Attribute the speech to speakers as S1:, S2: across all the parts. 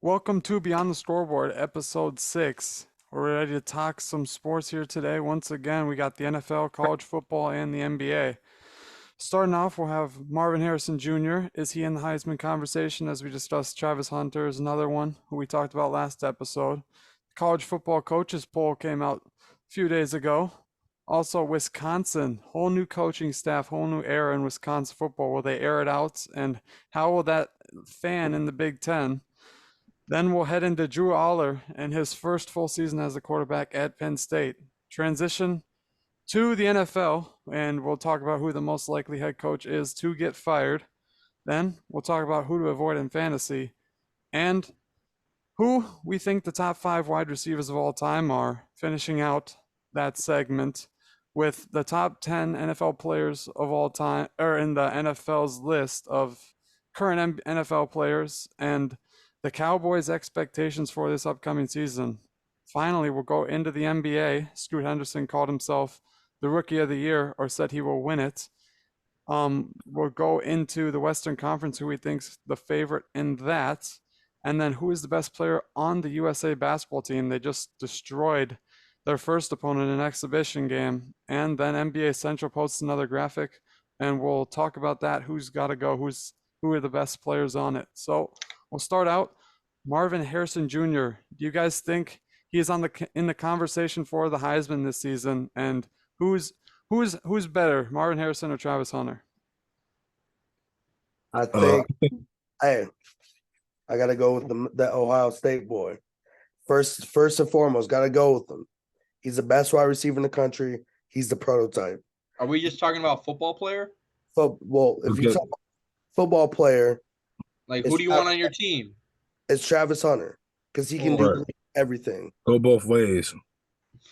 S1: Welcome to Beyond the Scoreboard, episode 6. We're ready to talk some sports here today. Once again, we got the NFL, college football, and the NBA. Starting off, we'll have Marvin Harrison Jr. Is he in the Heisman conversation? As we discussed, Travis Hunter is another one who we talked about last episode. The college football coaches poll came out a few days ago. Also, Wisconsin, whole new coaching staff, whole new era in Wisconsin football. Will they air it out? And how will that fan in the Big Ten? Then we'll head into Drew Allar and his first full season as a quarterback at Penn State. Transition to the NFL, and we'll talk about who the most likely head coach is to get fired. Then we'll talk about who to avoid in fantasy and who we think the top 5 wide receivers of all time are, finishing out that segment with the top 10 NFL players of all time, or in the NFL's list of current NFL players, and the Cowboys' expectations for this upcoming season. Finally, we'll go into the NBA. Scoot Henderson called himself the Rookie of the Year, or said he will win it. We'll go into the Western Conference, who we think's the favorite in that, and then who is the best player on the USA basketball team. They just destroyed their first opponent in an exhibition game, and then NBA Central posts another graphic, and we'll talk about that. Who's got to go? Who are the best players on it? So we'll start out. Marvin Harrison Jr. Do you guys think he's in the conversation for the Heisman this season? And who's better, Marvin Harrison or Travis Hunter?
S2: I think, hey, I gotta go with the Ohio State boy. First and foremost, gotta go with him. He's the best wide receiver in the country. He's the prototype.
S3: Are we just talking about football player?
S2: Well, if you talk about football player,
S3: like who do you want on your team?
S2: It's Travis Hunter because he can do everything.
S4: Go both ways.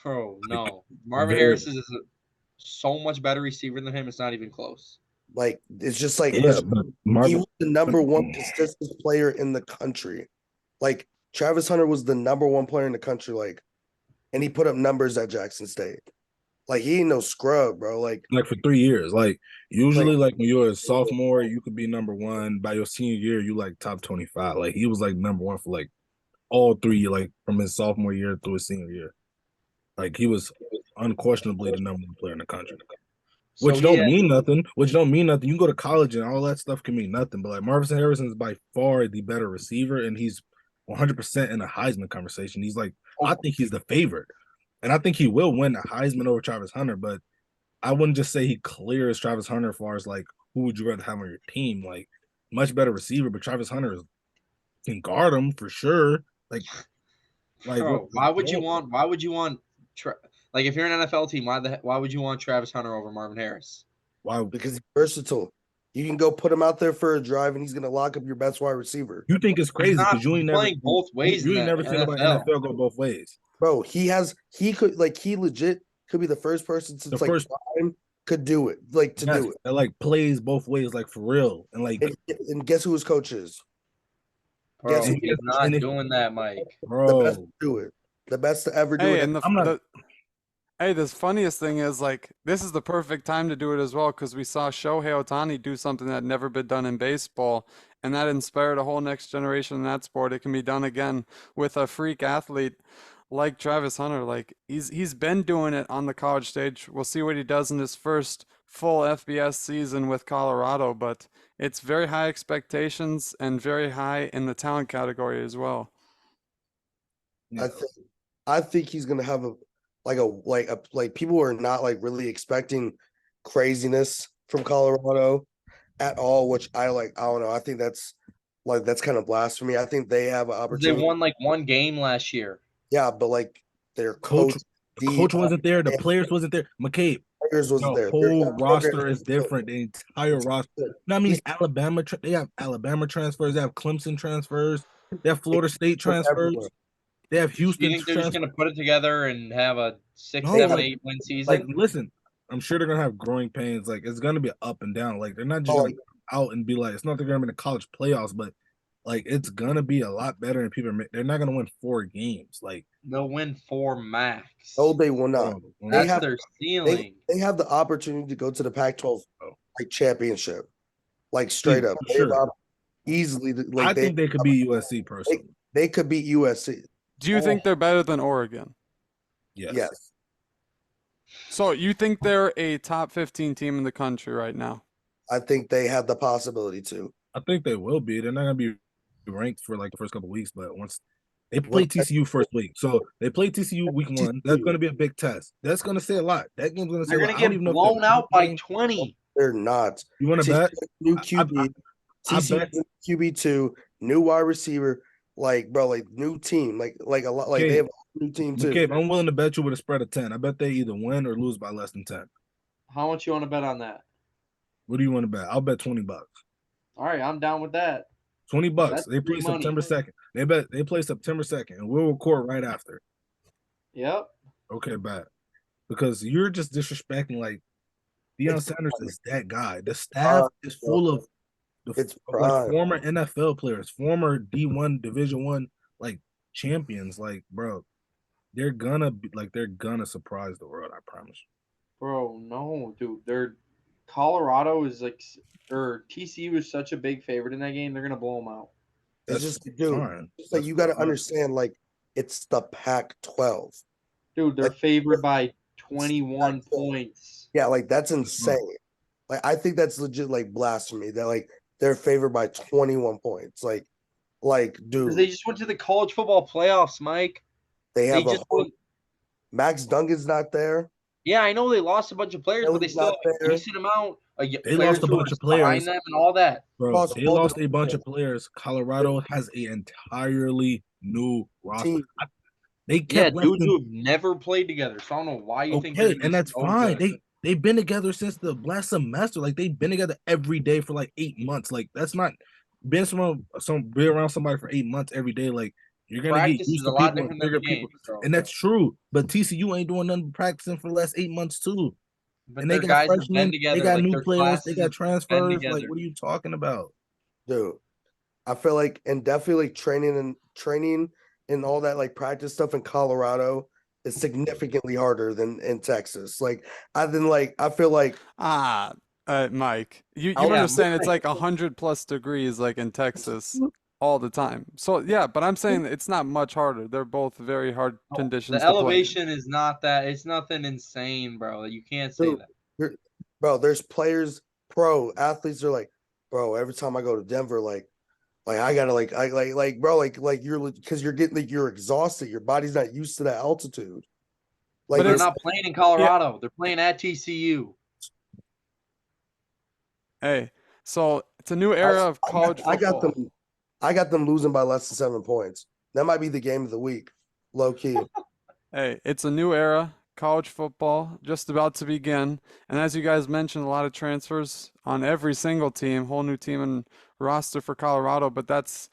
S3: Bro, no. Marvin Harrison is so much better receiver than him. It's not even close.
S2: Like, it's just like,
S4: he was
S2: the number one consistent player in the country. Like, Travis Hunter was the number one player in the country, like, and he put up numbers at Jackson State. Like, he ain't no scrub, bro. Like
S4: for 3 years. Like, usually, like when you're a sophomore, you could be number one. By your senior year, you like top 25. Like, he was like number one for like all 3, like from his sophomore year through his senior year. Like, he was unquestionably the number one player in the country. Which don't mean nothing. You can go to college and all that stuff can mean nothing. But like Marvin Harrison is by far the better receiver, and he's 100% in the Heisman conversation. He's like, I think he's the favorite. And I think he will win the Heisman over Travis Hunter, but I wouldn't just say he clears Travis Hunter as far as like who would you rather have on your team. Like, much better receiver, but Travis Hunter can guard him for sure. Like
S3: Bro, why would you want like if you're an NFL team, why would you want Travis Hunter over Marvin Harris?
S2: Why? Because he's versatile. You can go put him out there for a drive, and he's gonna lock up your best wide receiver.
S4: You think it's crazy because you ain't
S3: playing both ways.
S4: You ain't never seen about NFL go both ways.
S2: Bro, he legit could be the first person since time could do it. Like to do it.
S4: That like plays both ways, like for real. And like
S2: and guess who his coach is?
S3: Bro, he's not doing that, Mike.
S4: Bro,
S2: the best to do it. The best to ever do it.
S1: And hey, the funniest thing is, like, this is the perfect time to do it as well, because we saw Shohei Ohtani do something that had never been done in baseball, and that inspired a whole next generation in that sport. It can be done again with a freak athlete like Travis Hunter. Like, he's been doing it on the college stage. We'll see what he does in his first full FBS season with Colorado, but it's very high expectations and very high in the talent category as well.
S2: I think he's gonna have like people are not like really expecting craziness from Colorado at all, which I don't know. I think that's kind of blasphemy. I think they have an opportunity.
S3: They won like one game last year.
S2: Yeah, but like their
S4: coach wasn't there. The players wasn't there. McCabe.
S2: Players wasn't there.
S4: The whole roster is different. The entire roster. No, I mean, Alabama. They have Alabama transfers. They have Clemson transfers. They have Florida State transfers. They have Houston.
S3: You think they're just going to put it together and have a 6, 7, 8 win season?
S4: Like, listen, I'm sure they're going to have growing pains. Like, it's going to be up and down. Like, they're not just going to out and be like, it's not they're going to be in the college playoffs, but like, it's going to be a lot better. And they're not going to win 4 games. Like,
S3: they'll win 4 max.
S2: No, they will not.
S3: That's their ceiling.
S2: They have the opportunity to go to the Pac-12 like championship, like straight up.
S4: Sure.
S2: Easily.
S4: Like, I think they could be USC personally.
S2: They could beat USC.
S1: Do you think they're better than Oregon?
S2: Yes.
S1: So you think they're a top 15 team in the country right now?
S2: I think they have the possibility to.
S4: I think they will be. They're not gonna be ranked for like the first couple of weeks, but once they play TCU first week, so they play TCU week 1. That's gonna be a big test. That's gonna say a lot. That game's gonna say.
S3: They're gonna get blown out by 20.
S2: They're not.
S4: You want to bet?
S2: New QB. TCU
S4: bet.
S2: QB2, new wide receiver, like bro, like new team, like a lot, like they have a new team too.
S4: Okay, I'm willing to bet you with a spread of 10. I bet they either win or lose by less than 10.
S3: How much you want to bet on that?
S4: What do you want to bet? I'll bet $20.
S3: All right, I'm down with that.
S4: $20. They play September 2nd. They play September 2nd, and we'll record right after.
S3: Yep.
S4: Okay, bet. Because you're just disrespecting like Deion Sanders is that guy. The staff is full of like former NFL players, former D1 Division I like champions. Like, bro, they're gonna surprise the world. I promise you.
S3: Bro, no, dude. Colorado is like, or TCU is such a big favorite in that game. They're gonna blow them out.
S2: It's just, dude. It's like you got to understand, like it's the Pac-12.
S3: Dude, they're favored by 21 points.
S2: Yeah, like that's insane. Like I think that's legit, like blasphemy. That like they're favored by 21 points. Like, dude.
S3: They just went to the college football playoffs, Mike.
S2: They have Max Duncan's not there.
S3: Yeah, I know they lost a bunch of players, but they still have a decent amount.
S4: They lost a bunch of players
S3: behind them and all that.
S4: Bro, they lost a bunch of players. Colorado has an entirely new roster. They kept
S3: dudes who have never played together. So I don't know why you think.
S4: Okay, and that's fine. They've been together since the last semester. Like they've been together every day for like 8 months. Like that's not being be around somebody for 8 months every day. Like you're gonna get used to people and bigger people, and that's true. But TCU ain't doing nothing but practicing for the last 8 months too.
S3: But
S4: and they got freshmen, they got new players, they got transfers. Like, what are you talking about,
S2: dude? I feel like, and definitely training and all that like practice stuff in Colorado is significantly harder than in Texas. Like I feel like
S1: Mike, you understand it's like 100+ degrees like in Texas all the time. So yeah, but I'm saying it's not much harder. They're both very hard conditions.
S3: The elevation is not that. It's nothing insane, bro. You can't say that.
S2: Bro, there's players, pro athletes are like, bro, every time I go to Denver, like I gotta bro, you're because you're getting like you're exhausted. Your body's not used to that altitude.
S3: Like, but they're not playing in Colorado. Yeah. They're playing at TCU.
S1: Hey, so it's a new era of college football.
S2: I got them losing by less than 7 points. That might be the game of the week, low key.
S1: Hey, it's a new era, college football just about to begin. And as you guys mentioned, a lot of transfers on every single team, whole new team and roster for Colorado. But that's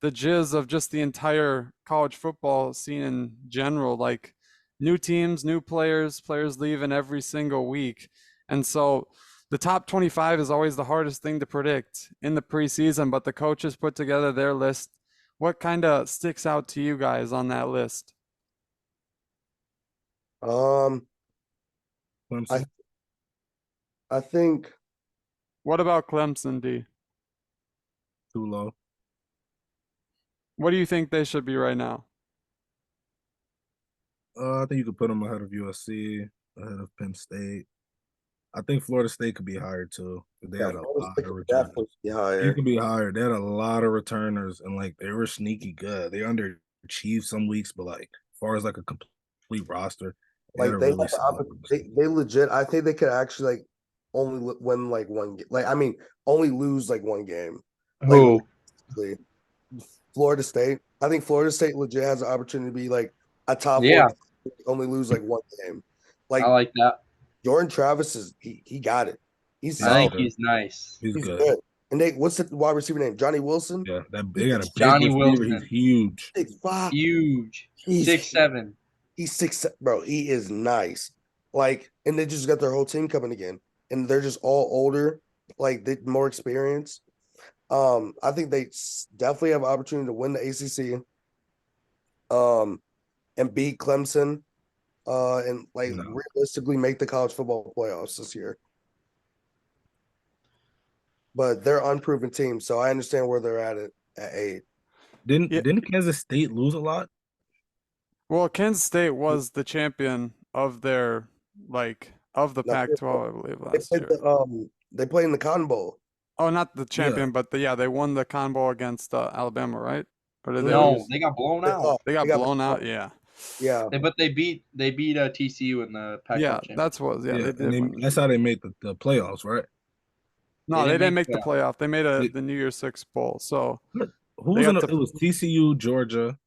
S1: the jizz of just the entire college football scene in general. Like new teams, new players leaving every single week. And so the top 25 is always the hardest thing to predict in the preseason, but the coaches put together their list. What kind of sticks out to you guys on that list?
S2: I think.
S1: What about Clemson, D?
S4: Too low.
S1: What do you think they should be right now?
S4: I think you could put them ahead of USC, ahead of Penn State. I think Florida State could be higher too. They had a lot of returners. You could be higher. They had a lot of returners, and like they were sneaky good. They underachieved some weeks, but like as far as like a complete roster,
S2: like they legit. I think they could actually like only win like one game. Like I mean, only lose like one game.
S3: Who?
S2: Like, Florida State. I think Florida State legit has an opportunity to be like a top.
S3: Yeah.
S2: Only lose like one game. Like
S3: I like that.
S2: Jordan Travis is he got it.
S3: I think he's nice.
S4: He's good.
S2: And what's the wide receiver name? Johnny Wilson?
S4: Yeah, they got a
S3: Johnny Wilson.
S4: He's huge.
S2: 6'5".
S3: Huge. 6'7".
S2: He's 6'7", bro. He is nice. Like, and they just got their whole team coming again. And they're just all older, like they more experience. I think they definitely have an opportunity to win the ACC. And beat Clemson. And realistically make the college football playoffs this year. But they're unproven teams, so I understand where they're at 8.
S1: Yeah.
S4: Didn't Kansas State lose a lot?
S1: Well, Kansas State was the champion of their of the
S2: No,
S1: Pac-12, I believe,
S2: they
S1: last
S2: played
S1: year.
S2: they played in the Cotton Bowl.
S1: Oh, not the
S4: Yeah.
S1: champion, but they won the Cotton Bowl against Alabama, right? Or did they
S2: Mhm.
S3: No,
S1: lose?
S3: they got blown
S2: They,
S3: out.
S1: They
S2: they
S1: got
S2: got
S1: blown out. Yeah.
S2: yeah.
S3: But they beat TCU in the
S1: Yeah,
S3: Pac-12 championship.
S1: that's what. Yeah,
S4: Yeah,
S1: they
S4: and
S1: did win.
S4: that's how they made the playoffs, right?
S1: No,
S3: They
S1: they
S3: didn't
S1: didn't
S3: make
S1: make
S3: the
S1: the
S3: playoff.
S1: playoff. They made
S4: They-
S1: the New Year's Six bowl. So
S4: Who
S1: they
S4: was in
S1: got
S4: it?
S1: to
S4: It was TCU, Georgia,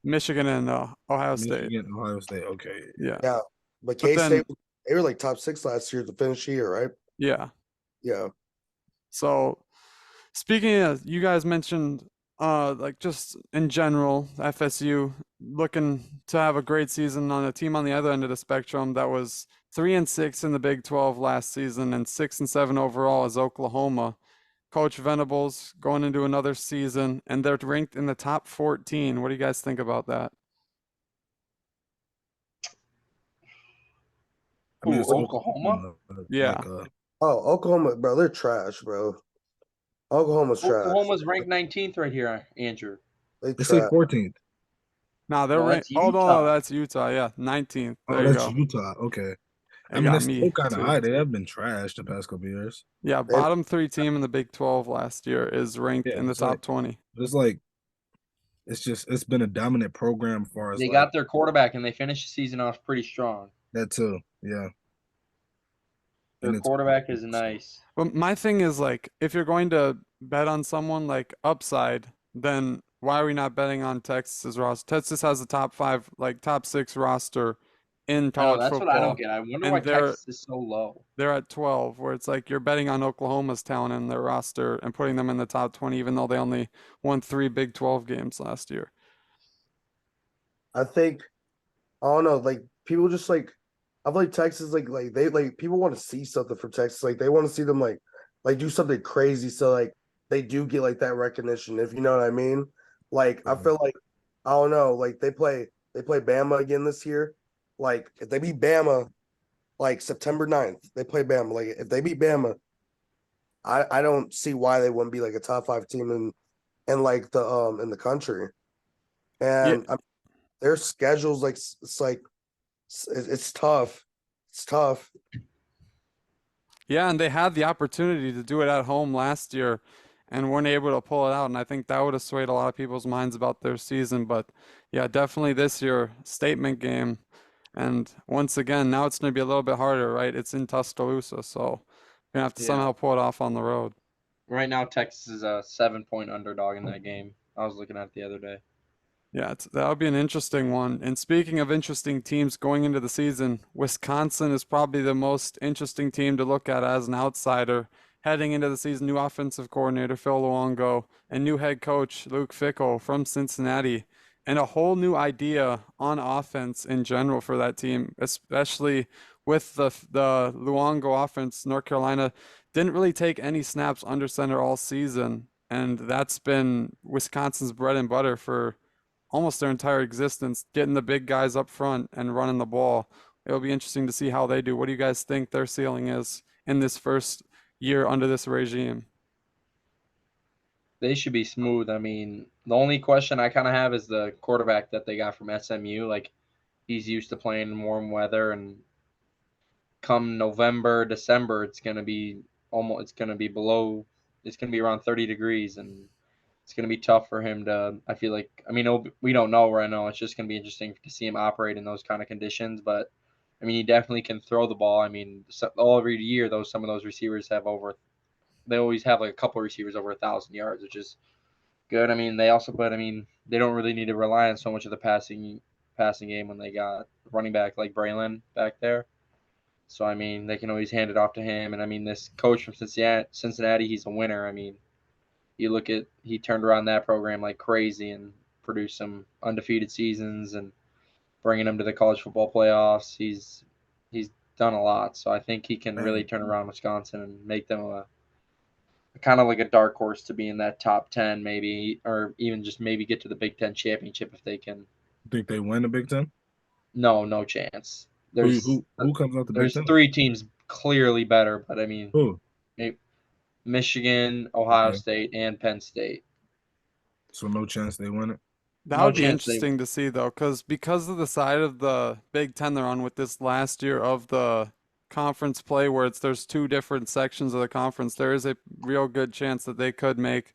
S1: Michigan and Ohio State.
S4: Michigan, Ohio State. Okay.
S1: Yeah,
S2: Yeah. But
S1: but then
S2: K-State, they were like top 6 last year to finish the year, right?
S1: yeah.
S2: Yeah.
S1: So speaking of, you guys mentioned like just in general, FSU looking to have a great season on a team on the other end of the spectrum that was 3-6 in the Big 12 last season and 6-7 overall as Oklahoma. Coach Venables going into another season, and they're ranked in the top 14. What do you guys think about that?
S4: I mean,
S3: Who,
S4: it's
S3: Oklahoma?
S1: Yeah.
S4: Like
S2: Oh, Oklahoma, bro, they're trash, bro. Oklahoma's trash.
S3: Oklahoma's ranked 19th right here, Andrew.
S2: They
S4: they say
S2: trash.
S4: 14th.
S1: No, they're
S3: No,
S1: ranked.
S3: that's
S1: Oh no,
S3: Utah.
S1: that's Utah. Yeah, 19th.
S4: Oh,
S1: There you
S4: that's
S1: go.
S4: Utah. Okay. I
S1: They
S4: mean,
S1: got
S4: that's still
S1: me
S4: kind of
S1: too.
S4: high. They have been trashed the past couple years.
S1: Yeah,
S2: They-
S1: bottom 3 team in the Big 12 last year is ranked
S4: Yeah,
S1: in the
S4: it's
S1: top
S4: like
S1: 20.
S4: it's like it's been a dominant program as far as
S3: They
S4: like
S3: got their quarterback, and they finished the season off pretty strong.
S4: that too. Yeah.
S3: Their
S4: And it's
S3: quarterback is nice.
S1: But my thing is like, if you're going to bet on someone like upside, then why are we not betting on Texas's roster? Texas has a top 5, like top 6 roster in
S3: I know,
S1: college
S3: that's what I don't
S1: football,
S3: get. I wonder
S1: and
S3: why Texas is so low.
S1: they're at 12, where it's like you're betting on Oklahoma's talent in their roster and putting them in the top 20, even though they only won 3 Big 12 games last year.
S2: I think I don't know, like people just like I feel like Texas like they like people want to see something from Texas. Like they want to see them like do something crazy so like they do get like that recognition, if you know what I mean. Like I feel like I don't know, like they play Bama again this year. Like if they beat Bama like September 9th, they play Bama. Like if they beat Bama, I don't see why they wouldn't be like a top 5 team in like the in the country.
S1: Yeah,
S2: And their schedule's like it's tough. It's tough.
S1: yeah, and they had the opportunity to do it at home last year and weren't able to pull it out. And I think that would have swayed a lot of people's minds about their season. But yeah, definitely this year, statement game. And once again, now it's going to be a little bit harder, right? It's in Tuscaloosa, so you're going to have to
S3: Yeah.
S1: somehow pull it off on the road.
S3: Right now, Texas is a 7-point underdog in that game. I was looking at it the other day.
S1: Yeah, that'll be an interesting one. And speaking of interesting teams going into the season, Wisconsin is probably the most interesting team to look at as an outsider heading into the season. New offensive coordinator Phil Luongo and new head coach Luke Fickell from Cincinnati, and a whole new idea on offense in general for that team, especially with the Luongo offense. North Carolina didn't really take any snaps under center all season, and that's been Wisconsin's bread and butter for almost their entire existence, getting the big guys up front and running the ball. It'll be interesting to see how they do. What do you guys think their ceiling is in this first year under this regime?
S3: They should be smooth. I mean, the only question I kind of have is the quarterback that they got from SMU. Like, he's used to playing in warm weather, and come November, December, it's going to be around 30 degrees, and it's going to be tough for him to, I feel like, I mean, we don't know right now. It's just going to be interesting to see him operate in those kind of conditions. But, I mean, he definitely can throw the ball. I mean, every year, some of those receivers they always have like a couple of receivers over 1,000 yards, which is good. I mean, they don't really need to rely on so much of the passing game when they got running back like Braylon back there. So, I mean, they can always hand it off to him. And, I mean, this coach from Cincinnati, he's a winner. I mean, he turned around that program like crazy and produced some undefeated seasons and bringing them to the college football playoffs. He's done a lot. So I think he can really turn around Wisconsin and make them a kind of like a dark horse to be in that top 10 maybe, or even just maybe get to the Big Ten championship if they can.
S4: Think they win the Big Ten?
S3: No chance.
S4: Who comes out the Big
S3: There's
S4: Ten?
S3: 3 teams clearly better, but I mean,
S4: Who?
S3: Michigan, Ohio
S4: Okay.
S3: State, and Penn State.
S4: So no chance they win it.
S1: That
S3: No
S1: would be
S3: chance they.
S1: interesting to see though, because of the side of the Big Ten they're on with this last year of the conference play, where there's two different sections of the conference. There is a real good chance that they could make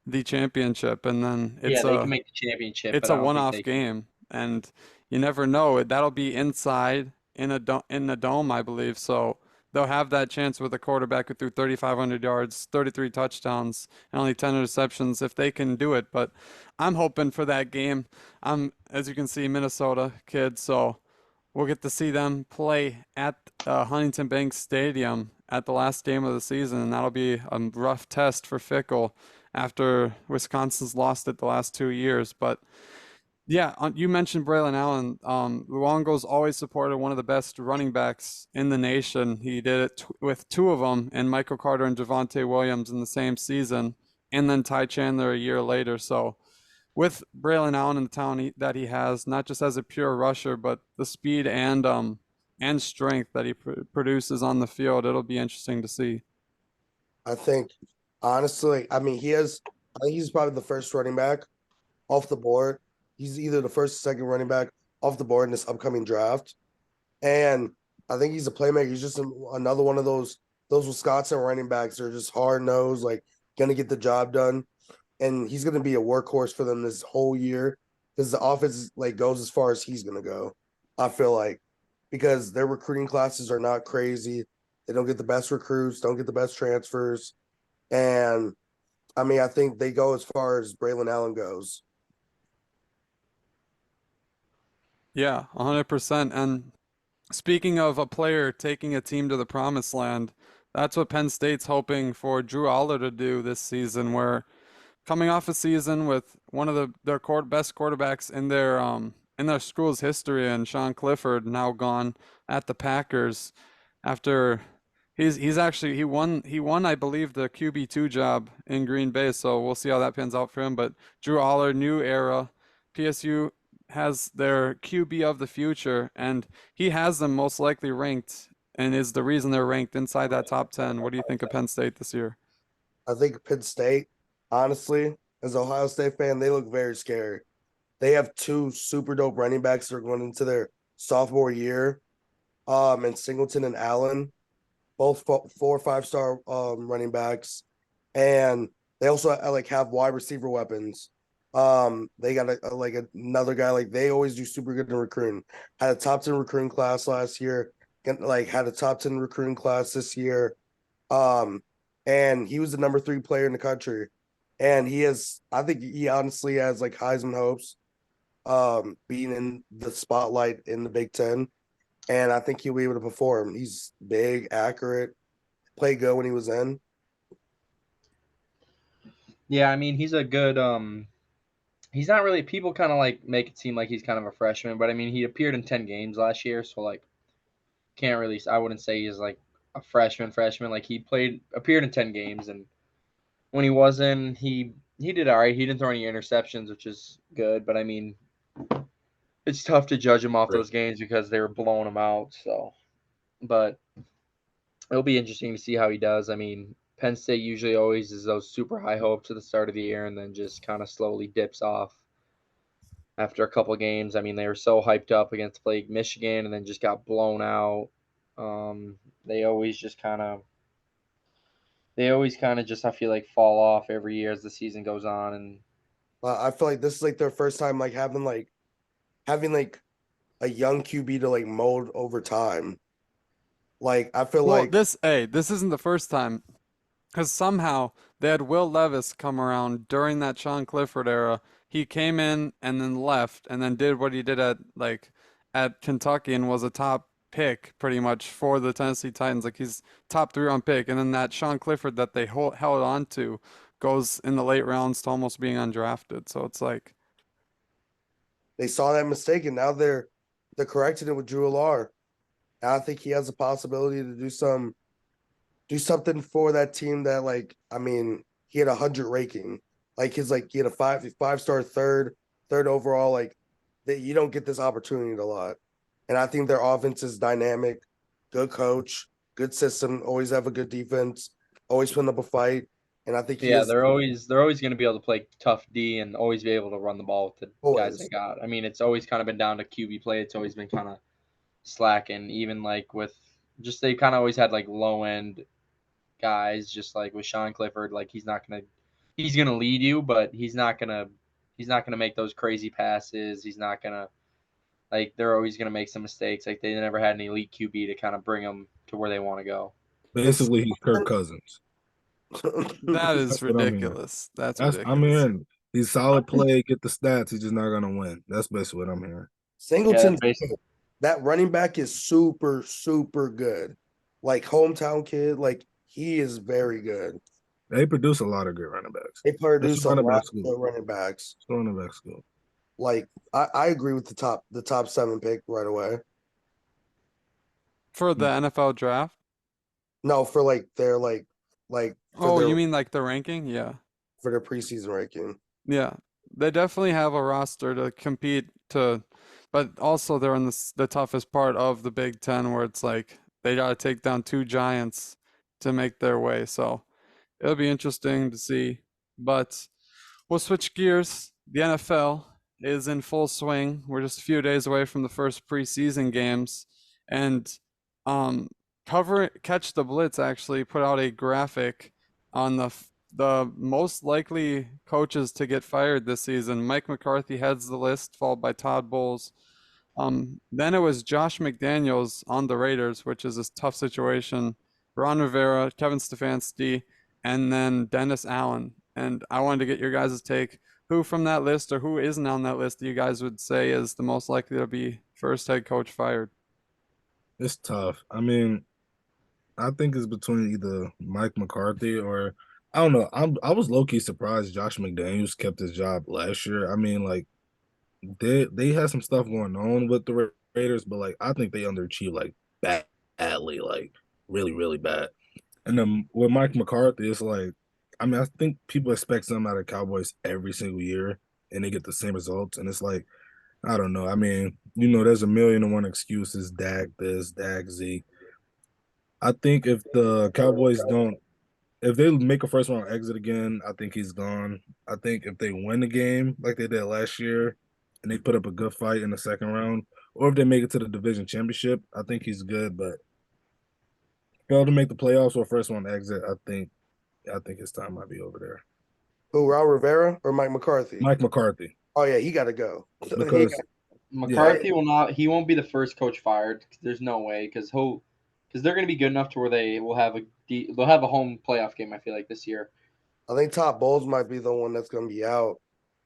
S1: the championship, and then
S3: Yeah, they can make the championship,
S1: it's
S3: but
S1: a
S3: I don't think
S1: one-off
S3: they can.
S1: game, and you never know. That'll be inside in the dome, I believe. So they'll have that chance with a quarterback who threw 3,500 yards, 33 touchdowns, and only 10 interceptions if they can do it. But I'm hoping for that game. I'm, as you can see, Minnesota kid, so we'll get to see them play at Huntington Bank Stadium at the last game of the season, and that'll be a rough test for Fickle after Wisconsin's lost it the last 2 years. But yeah, you mentioned Braylon Allen. Luongo's always supported one of the best running backs in the nation. He did it with two of them, and Michael Carter and Javonte Williams in the same season, and then Ty Chandler a year later. So with Braylon Allen and the talent that he has, not just as a pure rusher, but the speed and strength that he produces on the field, it'll be interesting to see.
S2: I think honestly, I mean, I think he's probably the first running back off the board. He's either the first or second running back off the board in this upcoming draft. And I think he's a playmaker. He's just another one of those Wisconsin running backs that are just hard nosed, like gonna get the job done. And he's gonna be a workhorse for them this whole year because the offense like goes as far as he's gonna go. I feel like because their recruiting classes are not crazy. They don't get the best recruits, don't get the best transfers. And I mean, I think they go as far as Braylon Allen goes.
S1: Yeah, 100%. And speaking of a player taking a team to the promised land, that's what Penn State's hoping for Drew Allar to do this season, where coming off a season with one of their best quarterbacks in their school's history, and Sean Clifford now gone at the Packers after he's actually he won I believe the QB2 job in Green Bay, so we'll see how that pans out for him. But Drew Allar, new era, PSU has their QB of the future, and he has them most likely ranked and is the reason they're ranked inside that top 10. What do you think of Penn State this year?
S2: I think Penn State, honestly, as an Ohio State fan, they look very scary. They have two super dope running backs that are going into their sophomore year, and Singleton and Allen, both 4 or 5 star running backs, and they also like have wide receiver weapons. They got like another guy like they always do super good in recruiting. Had a top 10 recruiting class last year, like had a top 10 recruiting class this year. Um, and he was the number 3 player in the country, and I think he honestly has like Heisman hopes. Being in the spotlight in the Big Ten, and I think he'll be able to perform. He's big, accurate, played good when he was in.
S3: Yeah, I mean he's a good. He's not really. People kind of like make it seem like he's kind of a freshman, but I mean he appeared in 10 games last year, so like can't really. I wouldn't say he's like a freshman. Freshman, like he appeared in 10 games, and when he wasn't, he did all right. He didn't throw any interceptions, which is good, but I mean it's tough to judge him off those games because they were blowing him out. So, but it'll be interesting to see how he does. I mean, Penn State usually always is those super high hopes at the start of the year and then just kind of slowly dips off after a couple of games. I mean, they were so hyped up against Lake Michigan and then just got blown out. They always just kind of just I feel like fall off every year as the season goes on. And
S2: I feel like this is like their first time like having like a young QB to like mold over time. Like I feel
S1: Well,
S2: like
S1: this isn't the first time, because somehow they had Will Levis come around during that Sean Clifford era. He came in and then left, and then did what he did at Kentucky, and was a top pick pretty much for the Tennessee Titans. Like he's top 3 round pick, and then that Sean Clifford that they held on to goes in the late rounds to almost being undrafted. So it's like,
S2: they saw that mistake and now they're correcting it with Drew Allar. And I think he has a possibility to do something for that team that like I mean he had 100 ranking. Like he had a 5 star third overall. Like that you don't get this opportunity a lot. And I think their offense is dynamic, good coach, good system, always have a good defense, always putting up a fight. and I think he
S3: Yeah,
S2: is.
S3: they're always going to be able to play tough D and always be able to run the ball with the guys they got. I mean, it's always kind of been down to QB play. It's always been kind of slacking, even like with just they kind of always had like low end guys, just like with Sean Clifford. Like he's gonna lead you, but he's not gonna make those crazy passes. He's not gonna like they're always gonna make some mistakes. Like they never had an elite QB to kind of bring them to where they want to go.
S4: Basically, he's Kirk Cousins.
S1: That is
S4: That's what I'm hearing.
S1: ridiculous. That's
S4: I'm
S1: ridiculous.
S4: hearing. He's solid play, get the stats. He's just not gonna win. That's basically what I'm hearing.
S2: Singleton,
S3: Yeah, basically.
S2: that running back is super, super good. Like hometown kid, like he is very good.
S4: They produce a lot of good running backs.
S2: They produce a
S4: running
S2: lot
S4: back
S2: of
S4: school.
S2: good running backs.
S4: It's running back school.
S2: Like I agree with the top 7 pick right away.
S1: For the NFL draft?
S2: No, for like their like for
S1: Oh,
S2: their,
S1: you mean like the ranking? Yeah.
S2: for their preseason ranking.
S1: Yeah. They definitely have a roster to compete to, but also they're in the toughest part of the Big Ten where it's like they got to take down 2 giants to make their way. So it'll be interesting to see. But we'll switch gears. The NFL is in full swing. We're just a few days away from the first preseason games, and Catch the Blitz actually put out a graphic on the most likely coaches to get fired this season. Mike McCarthy heads the list, followed by Todd Bowles. Then it was Josh McDaniels on the Raiders, which is a tough situation. Ron Rivera, Kevin Stefanski, and then Dennis Allen. And I wanted to get your guys' take. Who from that list or who isn't on that list that you guys would say is the most likely to be first head coach fired?
S4: It's tough. I mean, I think it's between either Mike McCarthy or I don't know. I was low key surprised Josh McDaniels kept his job last year. I mean, like they had some stuff going on with the Raiders, but like I think they underachieved like badly, like really, really bad. And then with Mike McCarthy, it's like I mean, I think people expect something out of Cowboys every single year, and they get the same results. And it's like, I don't know. I mean, there's a million and one excuses. Dak this, Dak Z. I think if the Cowboys if they make a first round exit again, I think he's gone. I think if they win the game like they did last year, and they put up a good fight in the second round, or if they make it to the division championship, I think he's good. But fail to make the playoffs or first round exit, I think his time might be over there.
S2: Who, Ron Rivera or Mike McCarthy?
S4: Mike McCarthy.
S2: Oh yeah, he got to go.
S4: Because
S3: McCarthy will not. He won't be the first coach fired. There's no way because they're going to be good enough to where they will have they'll have a home playoff game. I feel like this year.
S2: I think Todd Bowles might be the one that's going to be out.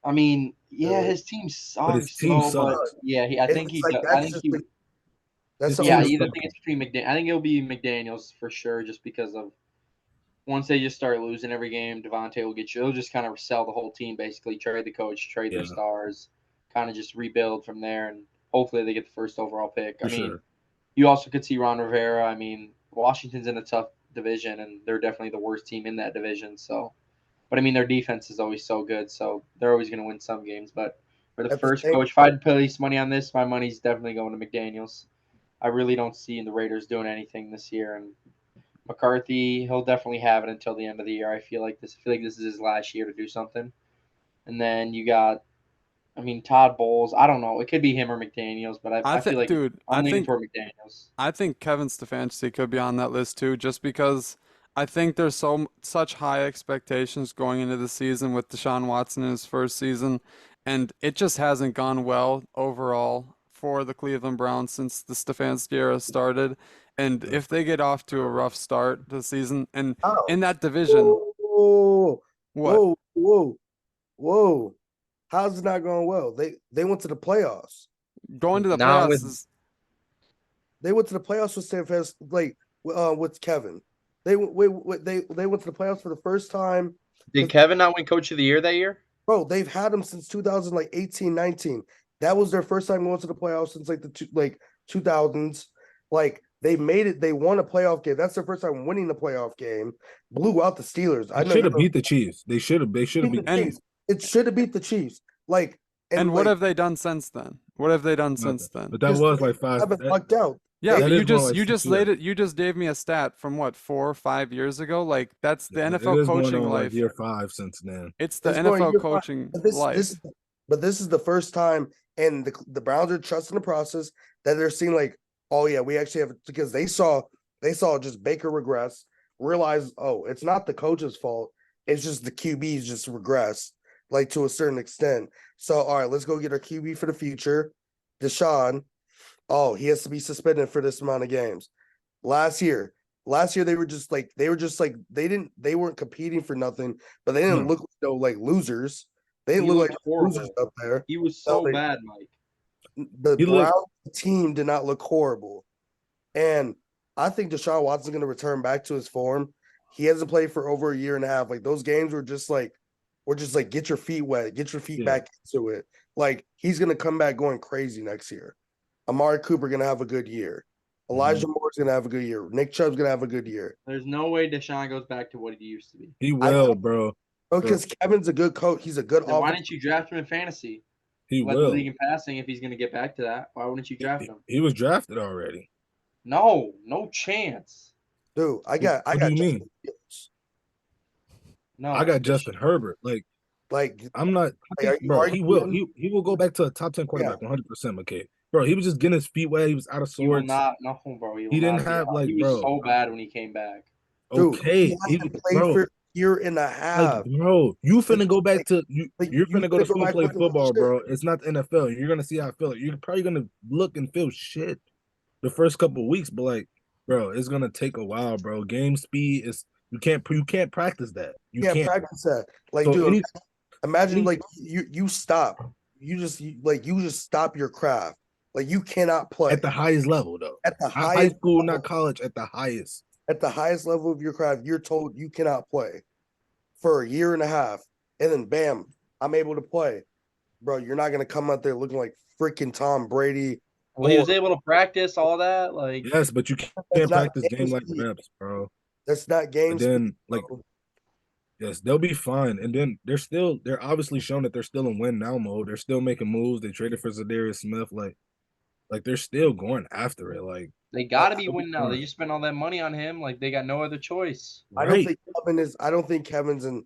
S3: I mean, yeah, his team sucks.
S4: But his team sucks.
S3: But yeah, I think he. I think he.
S2: That's
S3: Yeah, I either think it's between McDaniels. I think it'll be McDaniels for sure, just because of once they just start losing every game, Devontae will get you. He'll just kind of sell the whole team, basically trade the coach, trade their stars, kind of just rebuild from there, and hopefully they get the first overall pick.
S4: For sure.
S3: You also could see Ron Rivera. I mean, Washington's in a tough division, and they're definitely the worst team in that division. So, but I mean, their defense is always so good, so they're always going to win some games. But for the first coach, if I'd place money on this, my money's definitely going to McDaniels. I really don't see the Raiders doing anything this year, and McCarthy, he'll definitely have it until the end of the year. I feel like this is his last year to do something. And then you got, Todd Bowles. I don't know. It could be him or McDaniels, but I feel like I'm leaning toward McDaniels.
S1: I think Kevin Stefanski could be on that list too, just because I think there's such high expectations going into the season with Deshaun Watson in his first season, and it just hasn't gone well overall for the Cleveland Browns since the Stefanski era started. And if they get off to a rough start to the season, and in that division,
S2: whoa, how's it not going well? They went to the playoffs.
S1: Going to the playoffs
S2: they went to the playoffs with Stefanski, like with Kevin. They went to the playoffs for the first time.
S3: Did Kevin not win Coach of the Year that year?
S2: Bro, they've had him since 2018, 19. That was their first time going to the playoffs since like the 2000s. Like they made it. They won a playoff game. That's their first time winning the playoff game. Blew out the Steelers.
S4: They should have beat the Chiefs. They should have beat the
S2: Chiefs. It should have beat the Chiefs.
S1: And what have they done since then? What have they done since then?
S4: But that was like 5.
S2: Haven't lucked out.
S1: Yeah,
S2: They-
S1: but
S4: That is more like
S1: you
S4: 6
S1: just laid
S4: years.
S1: it. You just gave me a stat from what 4 or 5 years ago. Like that's the
S4: It
S1: NFL
S4: is going
S1: coaching
S4: on like
S1: life.
S4: year 5 since then.
S1: It's the
S2: it's going
S1: NFL
S2: year 5.
S1: coaching
S2: But this
S1: life.
S2: this is the first time, and the Browns are trusting the process that they're seeing like, oh yeah, we actually have, because they saw just Baker regress, realize, oh, it's not the coach's fault, it's just the QBs just regress like to a certain extent. So all right, let's go get our QB for the future, Deshaun. Oh, he has to be suspended for this amount of games. Last year, they were just like they weren't competing for nothing, but they didn't
S4: No.
S2: look like losers. They didn't
S3: He
S2: look
S3: looked
S2: like losers
S3: horrible.
S2: up there.
S3: He was
S2: No,
S3: so bad, Mike.
S2: the
S4: He looked-
S2: Brown team did not look horrible, and I think Deshaun Watson's going to return back to his form. He hasn't played for over a year and a half. Like those games were just like get your feet wet, get your feet
S4: Yeah.
S2: back into it. Like he's going to come back going crazy next year. Amari Cooper going to have a good year. Elijah Moore's going to have a good year. Nick Chubb's going to have a good year.
S3: There's no way Deshaun goes back to what he used to be.
S4: He will, bro.
S2: Because Kevin's a good coach. He's a good
S3: Then why
S2: offensive.
S3: didn't you draft him in fantasy?
S4: He
S3: Led the
S4: will.
S3: league in passing if he's going to get back to that. Why wouldn't you draft him?
S4: He was drafted already.
S3: No chance.
S2: Dude, I got
S4: What do you
S2: Justin
S4: mean?
S2: Fields.
S3: No.
S4: I got Justin Herbert. Like
S2: Like,
S4: I'm not,
S2: are you
S4: bro. He will.
S2: arguing?
S4: He will go back to a top 10 quarterback, 100%. McKay, bro. He was just getting his feet wet. He was out of
S3: He will
S4: sorts.
S3: not. No, bro. He, will
S4: He didn't
S3: not be
S4: have
S3: out.
S4: like,
S3: He was
S4: bro.
S3: so bad when he came back.
S2: Dude,
S4: Okay,
S2: he hasn't played
S4: bro.
S2: for a year and a half.
S4: Like, bro, you finna go back to you're
S2: you
S4: finna go to
S2: finna go
S4: school
S2: back
S4: play
S2: with the
S4: football,
S2: shit.
S4: bro. It's not the NFL. You're gonna see how I feel. You're probably gonna look and feel shit the first couple of weeks, but like, bro, it's gonna take a while, bro. Game speed is you can't practice that. You
S2: can't
S4: can't.
S2: practice that. Like,
S4: So
S2: dude, imagine
S4: any-
S2: like you stop. You just stop your craft. Like you cannot play
S4: at the highest level though.
S2: at the
S4: Not high
S2: highest
S4: school,
S2: level,
S4: not college, at the highest.
S2: at the highest level of your craft. You're told you cannot play for a year and a half, and then bam, I'm able to play. Bro, you're not gonna come out there looking like freaking Tom Brady.
S3: Well, he was
S2: or-
S3: able to practice all that. Like,
S4: Yes, but you can't
S2: That's not
S4: practice game like
S2: speed.
S4: reps, bro.
S2: That's not game
S4: And then
S2: speed,
S4: like
S2: bro.
S4: yes, they'll be fine. And then they're obviously shown that they're still in win now mode. They're still making moves. They traded for Zadarius Smith. Like they're still going after it. Like
S3: they got to be
S4: they'll be
S3: winning now. They
S4: fine.
S3: just spent all that money on him. Like, they got no other choice.
S2: I don't
S4: Right.
S2: think Kevin is. I don't think Kevin's in.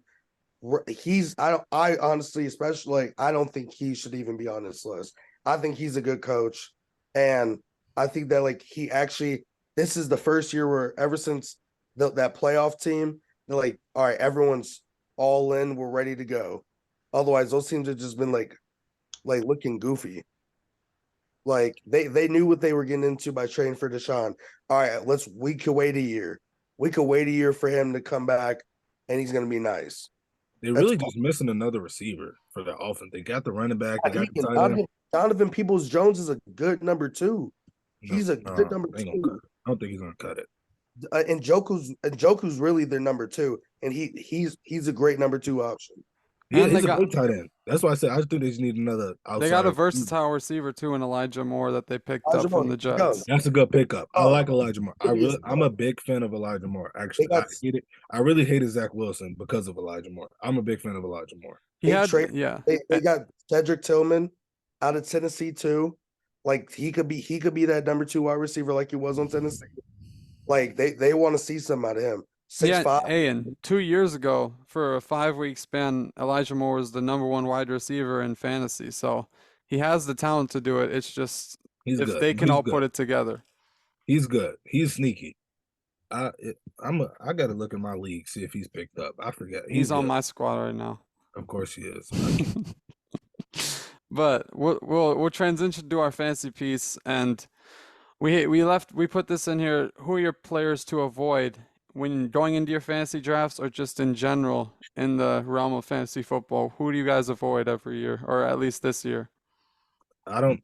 S2: He's. I don't. I honestly, especially like, I don't think he should even be on this list. I think he's a good coach, and I think that like he actually. This is the first year where ever since that playoff team, they're like, all right, everyone's all in. We're ready to go. Otherwise, those teams have just been like looking goofy. Like they knew what they were getting into by trading for Deshaun. All right, we could wait a year. We could wait a year for him to come back, and he's gonna be nice.
S4: They're really just missing another receiver for the offense. They got the running back. They got the tight end.
S2: Donovan Peoples-Jones is a good number 2. He's a good number
S4: they ain't gonna cut
S2: 2.
S4: it. I don't think he's gonna cut it.
S2: And Joku's really their number 2, and he's a great number 2 option.
S4: Yeah,
S1: And
S4: he's
S1: they
S4: a
S1: got-
S4: great tight end. That's why I said I just think they just need another outside.
S1: They got a
S4: receiver.
S1: versatile receiver too in Elijah Moore that they picked
S2: Elijah
S1: up from
S2: Moore,
S1: the
S2: young.
S1: Jets.
S4: That's a good pickup. I
S2: Oh,
S4: like Elijah Moore.
S2: it is.
S4: I'm a big fan of Elijah Moore. Actually,
S2: got-
S4: I really hated Zach Wilson because of Elijah Moore. I'm a big fan of Elijah Moore.
S1: He
S2: They
S1: had,
S2: trade-
S1: yeah.
S2: They got Cedric Tillman out of Tennessee too. Like he could be that number 2 wide receiver like he was on Tennessee. Like they want to see something out of him. 6'5".
S1: Hey, and 2 years ago, for a 5-week span, Elijah Moore was the number 1 wide receiver in fantasy. So he has the talent to do it. It's just
S4: He's
S1: if
S4: good.
S1: they can
S4: He's
S1: all
S4: good.
S1: put it together.
S4: He's good. He's sneaky. I got to look at my league, see if he's picked up. I forget.
S1: He's on
S4: good.
S1: my squad right now.
S4: Of course he is.
S1: But we'll transition to our fantasy piece, and we put this in here. Who are your players to avoid when going into your fantasy drafts, or just in general in the realm of fantasy football? Who do you guys avoid every year, or at least this year?
S3: I'm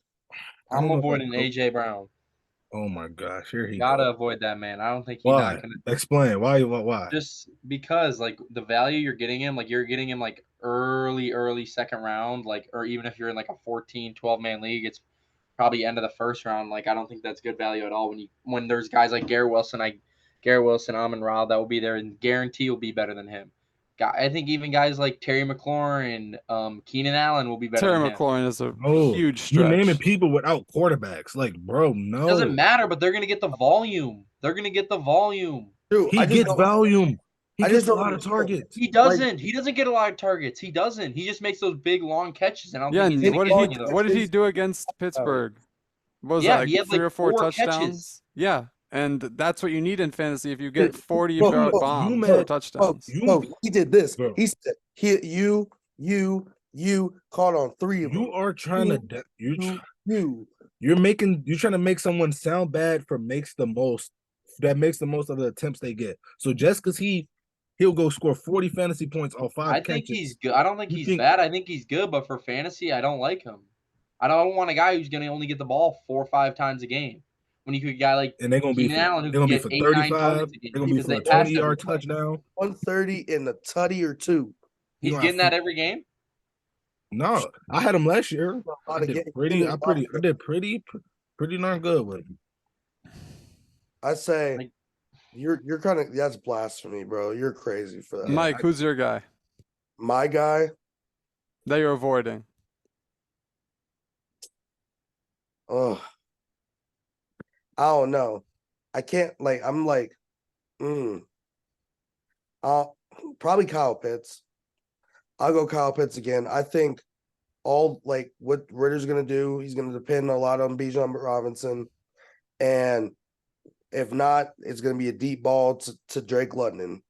S4: know if
S3: avoiding
S4: I-
S3: A.J. Brown.
S4: Oh my gosh, here he
S3: Gotta
S4: goes.
S3: avoid that man. I don't think he's
S4: Why?
S3: not gonna.
S4: Explain why.
S3: Just because, like, the value you're getting him, like, you're getting him, like, early second round, like, or even if you're in, like, a 14, 12-man league, it's probably end of the first round. Like, I don't think that's good value at all when there's guys like Garrett Wilson, Amon-Ra that will be there and guarantee will be better than him. I think even guys like Terry McLaurin, Keenan Allen will be better
S1: Terry
S3: than him.
S1: McLaurin is a
S4: Oh,
S1: huge
S4: you
S1: stretch.
S4: naming people without quarterbacks. Like, bro, no.
S3: It doesn't matter, but they're going to get the volume. They're going to get the volume.
S2: Dude,
S4: He gets volume. He gets a lot of targets.
S3: He doesn't. He doesn't get a lot of targets. He doesn't. He just makes those big, long catches. And I don't
S1: Yeah,
S3: think he's
S1: and
S3: going to get any of those.
S1: what did he do against Pittsburgh? What was
S3: Yeah,
S1: that, like
S3: he had,
S1: 3
S3: like,
S1: or 4
S3: 4
S1: touchdowns?
S3: catches.
S1: Yeah, and that's what you need in fantasy if you get 40
S2: Bro,
S1: bombs
S4: you
S1: or
S4: mad-
S1: touchdowns.
S2: he did this.
S4: Bro.
S2: He said, you caught on 3 of them.
S4: You are trying to
S2: You.
S4: you're trying to make someone sound bad for makes the most of the attempts they get. So just because he'll go score 40 fantasy points off 5 catches.
S3: I think he's good. I don't think he's bad. I think he's good, but for fantasy, I don't like him. I don't want a guy who's going to only get the ball 4 or 5 times a game. When you could get a guy like
S4: and they're gonna be
S3: Keenan Allen who
S4: they're gonna
S3: can
S4: be
S3: get
S4: for
S3: 8, 9
S4: 35.
S3: targets a game
S4: They're gonna be
S3: because
S4: for a
S3: they pass
S4: 20-yard
S3: every play.
S4: touchdown.
S2: 130 in a tutty or 2.
S3: He's getting that every game.
S4: No, I had him last year. I did pretty darn good with him.
S2: I say you're kind of that's blasphemy, bro. You're crazy for that.
S1: Mike, who's your guy
S2: My guy,
S1: that you're avoiding?
S2: oh, I don't know. I can't I'm probably Kyle Pitts. I'll go Kyle Pitts again. I think all what Ritter's gonna do, he's gonna depend a lot on Bijan Robinson, and if not, it's gonna be a deep ball to Drake London.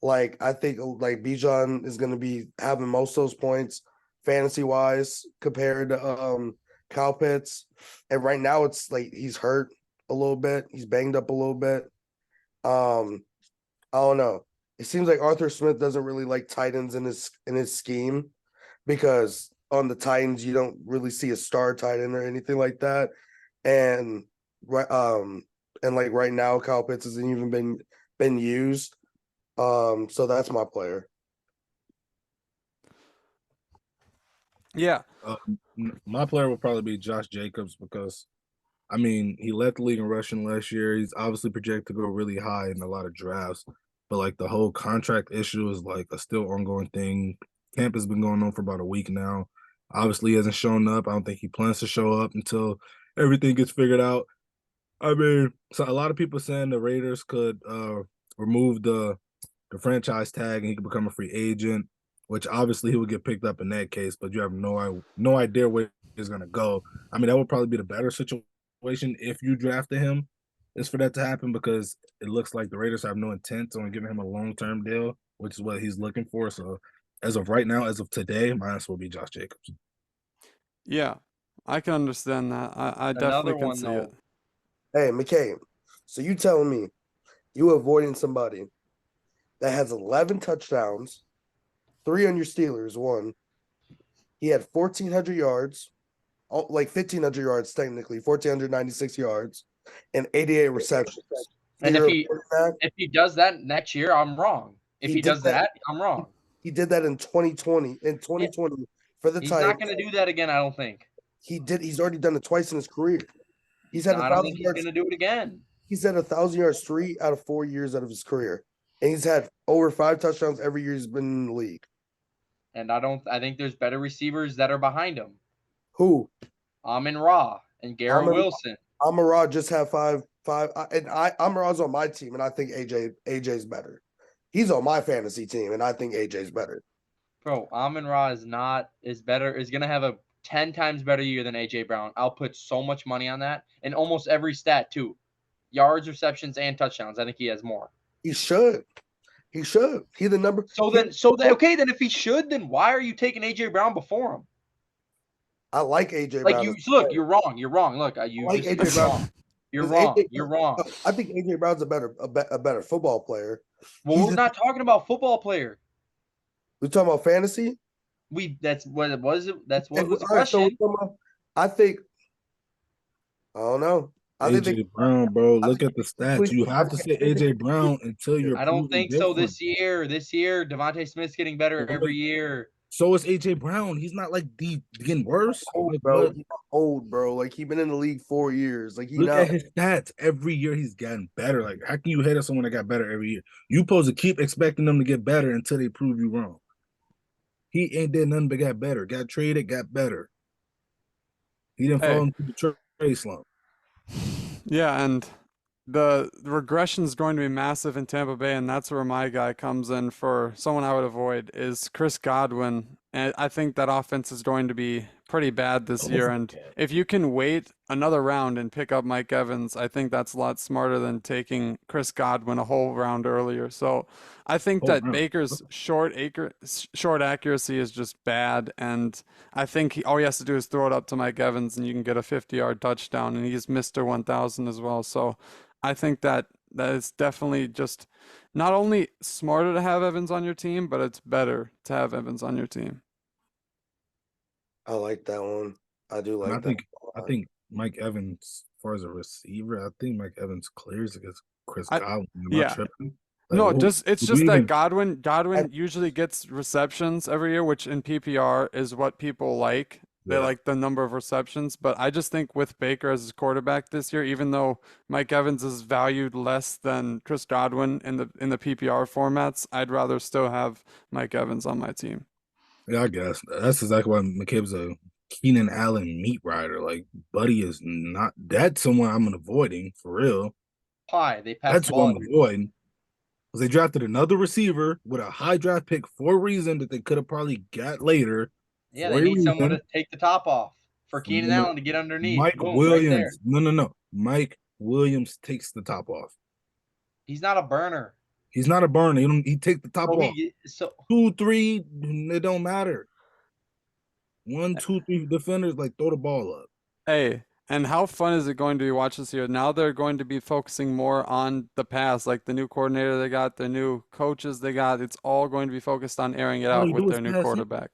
S2: I think Bijan is gonna be having most of those points fantasy wise compared to Kyle Pitts, and right now it's he's hurt a little bit, he's banged up a little bit. I don't know. It seems like Arthur Smith doesn't really like tight ends in his scheme because on the Titans you don't really see a star tight end or anything like that, and right now Kyle Pitts hasn't even been used. So that's my player.
S1: Yeah.
S4: My player will probably be Josh Jacobs because, I mean, he led the league in rushing last year. He's obviously projected to go really high in a lot of drafts, but the whole contract issue is a still ongoing thing. Camp has been going on for about a week now. Obviously, he hasn't shown up. I don't think he plans to show up until everything gets figured out. I mean, so a lot of people saying the Raiders could remove the franchise tag and he could become a free agent, which obviously he would get picked up in that case, but you have no idea where he's going to go. I mean, that would probably be the better situation if you drafted him, is for that to happen, because it looks like the Raiders have no intent on giving him a long-term deal, which is what he's looking for. So as of right now, as of today, my answer will be Josh Jacobs.
S1: Yeah, I can understand that. I definitely can see it.
S2: Hey, McCabe, so you telling me you avoiding somebody that has 11 touchdowns, 3 on your Steelers, 1. He had 1,400 yards, 1,500 yards technically, 1,496 yards, and 88 receptions.
S3: And if he does that next year, I'm wrong. If he does that, I'm wrong.
S2: He did that in 2020. In 2020 for the Titans.
S3: He's not going to do that again, I don't think.
S2: He did. He's already done it twice in his career. He's had 1,000 yards. I don't think he's going to do it again.
S3: He's
S2: had 1,000 yards 3 out of 4 years out of his career, and he's had over 5 touchdowns every year he's been in the league.
S3: And I think there's better receivers that are behind him.
S2: Who?
S3: Amon-Ra and Garrett Wilson.
S2: Amon-Ra just had 5, and Amon-Ra's on my team, and I think AJ's better. He's on my fantasy team, and I think AJ's better.
S3: Bro, Amon-Ra is going to have a 10 times better year than AJ Brown. I'll put so much money on that. And almost every stat, too. Yards, receptions, and touchdowns. I think he has more.
S2: He should. He's the number.
S3: Then if he should, then why are you taking AJ Brown before him?
S2: I like AJ Brown.
S3: You're wrong. Look, AJ Brown. You're wrong.
S2: I think AJ Brown's a better football player.
S3: Well, we're not talking about football player.
S2: We're talking about fantasy.
S3: That's what it was. That's what was the question.
S2: I think. I don't know.
S4: AJ Brown, bro. Look at the stats. You have to say AJ Brown until you're.
S3: I don't think so. This year, Devontae Smith's getting better every year.
S4: So is AJ Brown. He's not getting worse.
S2: Oh, bro. old, bro. Like he been in the league 4 years. Like he
S4: Look
S2: not
S4: at his stats. Every year he's gotten better. Like, how can you hate on someone that got better every year? You supposed to keep expecting them to get better until they prove you wrong. He ain't did nothing but got better. Got traded, got better. He didn't fall
S1: Hey,
S4: into the trade slump.
S1: yeah, and the regression is going to be massive in Tampa Bay, and that's where my guy comes in for someone I would avoid is Chris Godwin. And I think that offense is going to be pretty bad this year. And if you can wait another round and pick up Mike Evans, I think that's a lot smarter than taking Chris Godwin a whole round earlier. So I think that Baker's short accuracy is just bad, and I think all he has to do is throw it up to Mike Evans, and you can get a 50-yard touchdown, and he's Mr. 1000 as well. So I think that is definitely just not only smarter to have Evans on your team, but it's better to have Evans on your team.
S2: I like that one. I do like
S4: And
S2: that.
S4: I think Mike Evans, as far as a receiver, I think Mike Evans clears against Chris Godwin. Am I tripping? Like,
S1: No, it's just that Godwin
S2: I-
S1: usually gets receptions every year, which in PPR is what people like. They like the number of receptions, but I just think with Baker as his quarterback this year, even though Mike Evans is valued less than Chris Godwin in the PPR formats, I'd rather still have Mike Evans on my team.
S4: Yeah, I guess that's exactly why McCabe's a Keenan Allen meat rider. Like, Buddy is not. That's someone I'm avoiding for real.
S3: Why? They passed
S4: That's
S3: the
S4: who
S3: ball.
S4: I'm avoiding. Because they drafted another receiver with a high draft pick for a reason that they could have probably got later.
S3: Yeah, they need someone to take the top off for Keenan Allen to get underneath.
S4: Mike
S3: Boom,
S4: Williams.
S3: right there.
S4: No. Mike Williams takes the top off.
S3: He's not a burner.
S4: He's not a burner. He take the top off. 2, 3, it don't matter. 1, 2, 3 defenders, like, throw the ball up.
S1: Hey, and how fun is it going to be watch this year? Now they're going to be focusing more on the pass, like the new coordinator they got, the new coaches they got. It's all going to be focused on airing it out with their new quarterback.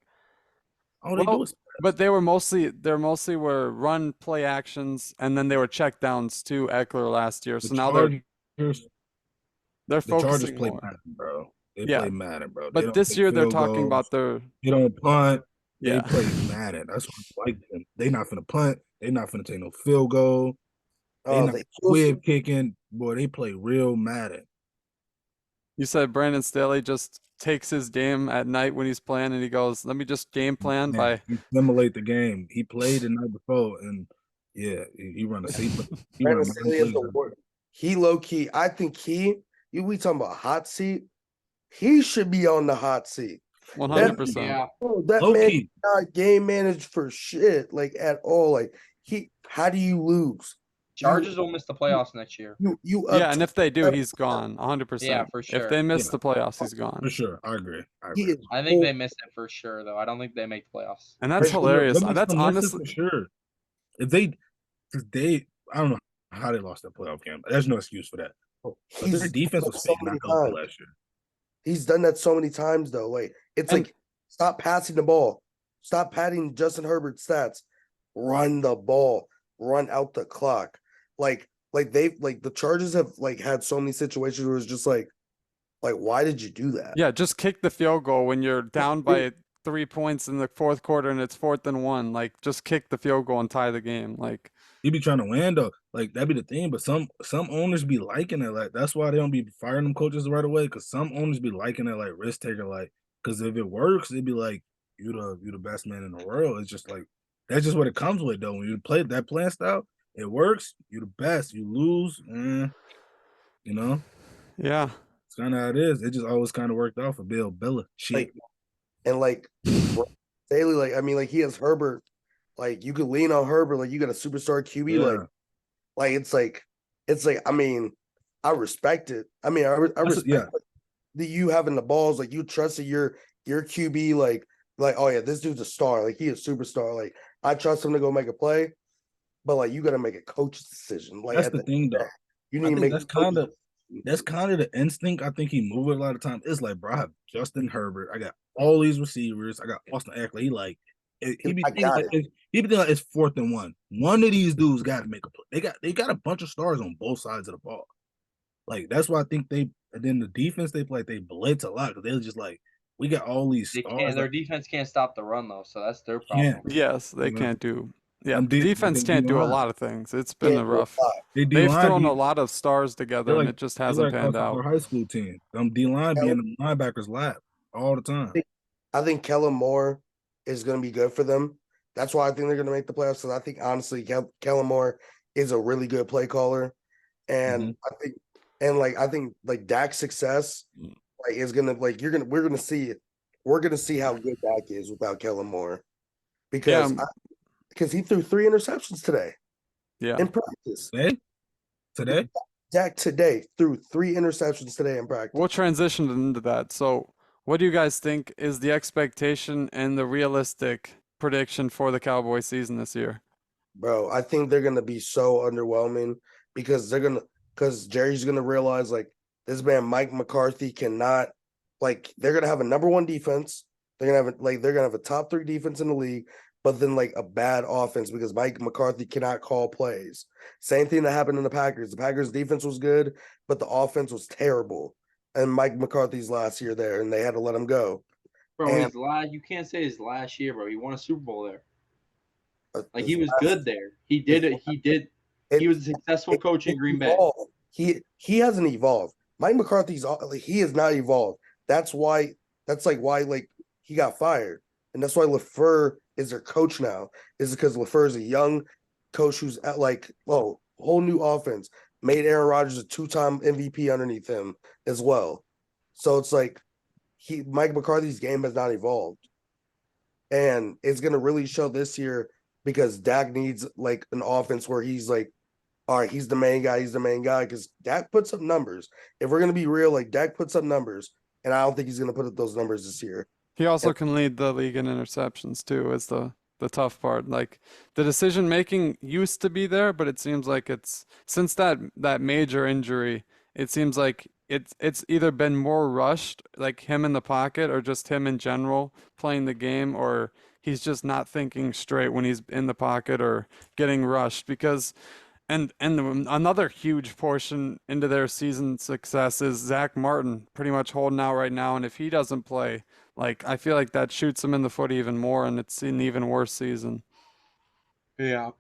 S4: All they do is pass.
S1: But they're mostly were run play actions, and then they were check downs to Eckler last year. So now they're focusing
S4: play
S1: more.
S4: Madden, bro. They play Madden, bro.
S1: But this year they're talking about their.
S4: They don't punt. They
S1: Yeah.
S4: play Madden. That's what I like them. They not finna punt. They not finna take no field goal. They not squib kicking. Boy, they play real Madden.
S1: You said Brandon Staley just takes his game at night when he's playing, and he goes, "Let me just game plan by."
S4: He simulate the game. He played the night before, and yeah, he run a seat.
S2: Brandon Staley is the worst. He low key. I think we talking about hot seat. He should be on the hot seat.
S1: 100%.
S3: Yeah.
S2: That man not game managed for shit, like, at all. Like, how do you lose?
S3: Chargers will miss the playoffs next year.
S1: Yeah, and if they do, he's gone 100%.
S3: Yeah, for sure.
S1: If they miss the playoffs, he's gone.
S4: For sure, I agree.
S3: I think they missed it for sure, though. I don't think they make the playoffs.
S1: And that's hilarious. That's
S4: for
S1: honestly
S4: sure. If they, I don't know how they lost that playoff game. There's no excuse for that. Their defense was not healthy last year.
S2: He's done that so many times, though. Like, it's like, stop passing the ball. Stop padding Justin Herbert's stats. Run the ball. Run out the clock. Like the Chargers have, like, had so many situations where it's just like, why did you do that?
S1: Yeah, just kick the field goal when you're down by 3 points in the fourth quarter and it's 4th and 1. Like, just kick the field goal and tie the game. Like,
S4: he be trying to win though. Like, that'd be the thing. But some owners be liking it. Like, that's why they don't be firing them coaches right away. Because some owners be liking it, like, risk taker. Like, because if it works, it'd be like, you the best man in the world. It's just like, that's just what it comes with though. When you play that playing style, it works. You're the best. You lose, you know.
S1: Yeah,
S4: it's kind of how it is. It just always kind of worked out for Bill Belichick.
S2: Staley, like, I mean, like, he has Herbert. Like, you could lean on Herbert. Like, you got a superstar QB. Like it's like. I mean, I respect it. I mean, I respect that you having the balls. Like, you trusted your QB. Like, oh yeah, this dude's a star. Like, he is a superstar. Like, I trust him to go make a play. But, like, you got to make a coach's decision. Like,
S4: that's the thing, though.
S2: You need to make
S4: that's kind of the instinct. I think he moved a lot of time. It's like, bro, I have Justin Herbert. I got all these receivers. I got Austin Eckler. He be thinking like it's 4th and 1. One of these dudes got to make a play. They got a bunch of stars on both sides of the ball. Like, that's why I think and then the defense they blitz a lot because they're just like, we got all these stars.
S3: Their defense can't stop the run though, so that's their problem.
S1: Yes, they can't do Yeah, the defense can't do a lot of things. It's been a rough. They've thrown a lot of stars together, and it just hasn't panned out.
S4: Our high school team, D-line being the linebackers lap all the time.
S2: I think Kellen Moore is going to be good for them. That's why I think they're going to make the playoffs. Because I think honestly, Kellen Moore is a really good play caller, and I think Dak's success is gonna we're gonna see it. We're gonna see how good Dak is without Kellen Moore, because he threw 3 interceptions today.
S1: Yeah,
S2: in practice.
S4: Today,
S2: Dak today threw 3 interceptions today in practice.
S1: We'll transition into that. So, what do you guys think is the expectation and the realistic prediction for the Cowboys season this year?
S2: Bro, I think they're gonna be so underwhelming because Jerry's gonna realize this man Mike McCarthy cannot they're gonna have a number 1 defense. They're gonna have a top 3 defense in the league, but then a bad offense because Mike McCarthy cannot call plays. Same thing that happened in the Packers. The Packers defense was good, but the offense was terrible. And Mike McCarthy's last year there, and they had to let him go.
S3: Bro, you can't say his last year, bro. He won a Super Bowl there. He was good there. He did it. He was a successful coach in Green Bay.
S2: He hasn't evolved. Mike McCarthy's he has not evolved. That's why he got fired. And that's why LaFleur is their coach now, is because LaFleur is a young coach who's at whole new offense, made Aaron Rodgers a 2-time MVP underneath him as well. So it's Mike McCarthy's game has not evolved. And it's going to really show this year because Dak needs an offense where he's all right, he's the main guy because Dak puts up numbers. If we're going to be real, Dak puts up numbers, and I don't think he's going to put up those numbers this year.
S1: He also can lead the league in interceptions too, is the tough part. The decision making used to be there, but it seems like it's since that major injury, it seems like it's either been more rushed, him in the pocket, or just him in general playing the game, or he's just not thinking straight when he's in the pocket or getting rushed because. And another huge portion into their season success is Zach Martin pretty much holding out right now. And if he doesn't play, I feel like that shoots him in the foot even more, and it's an even worse season.
S3: Yeah.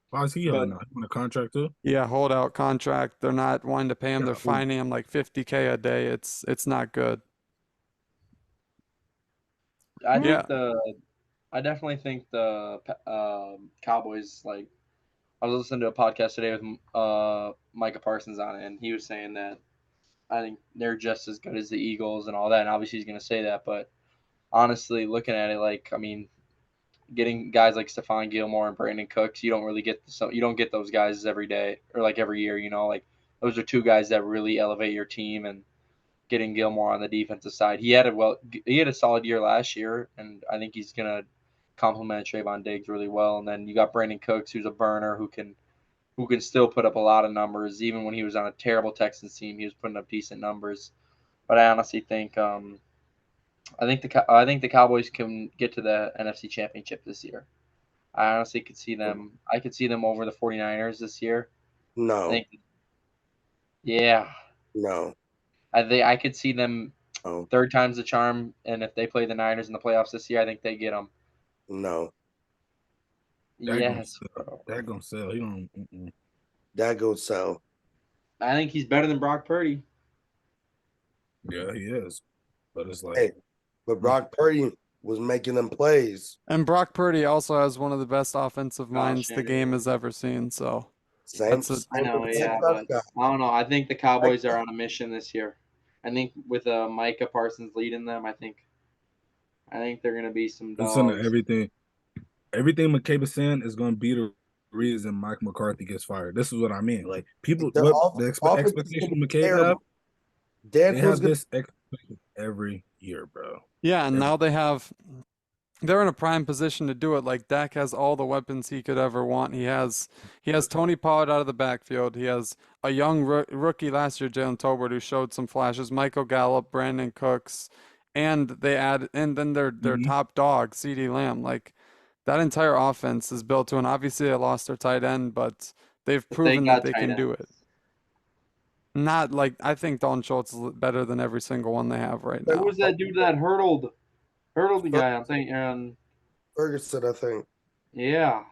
S4: Why is he on a contract too?
S1: Yeah, holdout contract. They're not wanting to pay him. They're fining him $50K a day. It's not good.
S3: I definitely think the Cowboys I was listening to a podcast today with Micah Parsons on it, and he was saying that I think they're just as good as the Eagles and all that. And obviously, he's going to say that, but honestly, looking at it, getting guys like Stephon Gilmore and Brandon Cooks, you don't get those guys every day or every year. Those are 2 guys that really elevate your team. And getting Gilmore on the defensive side, he had a solid year last year, and I think he's going to complement Trayvon Diggs really well. And then you got Brandon Cooks, who's a burner who can still put up a lot of numbers. Even when he was on a terrible Texans team, he was putting up decent numbers. But I honestly think I think the Cowboys can get to the NFC Championship this year. I honestly could see them. I could see them over the 49ers this year.
S2: No.
S3: No. I could see them 3rd time's the charm, and if they play the Niners in the playoffs this year, I think they get them.
S2: No.
S3: Yes, bro.
S4: That gonna sell. He don't.
S2: That gonna sell.
S3: I think he's better than Brock Purdy.
S4: Yeah, he is. But it's
S2: but Brock Purdy was making them plays.
S1: And Brock Purdy also has one of the best offensive minds the game has ever seen. So
S3: I know, but I don't know. I think the Cowboys are on a mission this year. I think with Micah Parsons leading them, I think they're gonna be some dogs.
S4: Everything McCabe is saying is gonna be the reason Mike McCarthy gets fired. This is what I mean. The expectation McCabe have. They have this expectation every year, bro.
S1: Yeah, and now they're in a prime position to do it. Dak has all the weapons he could ever want. He has Tony Pollard out of the backfield. He has a young rookie last year, Jalen Tolbert, who showed some flashes. Michael Gallup, Brandon Cooks, and then their top dog, CeeDee Lamb. That entire offense is built to, and obviously they lost their tight end, but they've proven that they can do it. Not I think Dalton Schultz is better than every single one they have right now.
S3: What was that dude that hurdled the guy? I'm thinking
S2: Ferguson, I think.
S3: Yeah.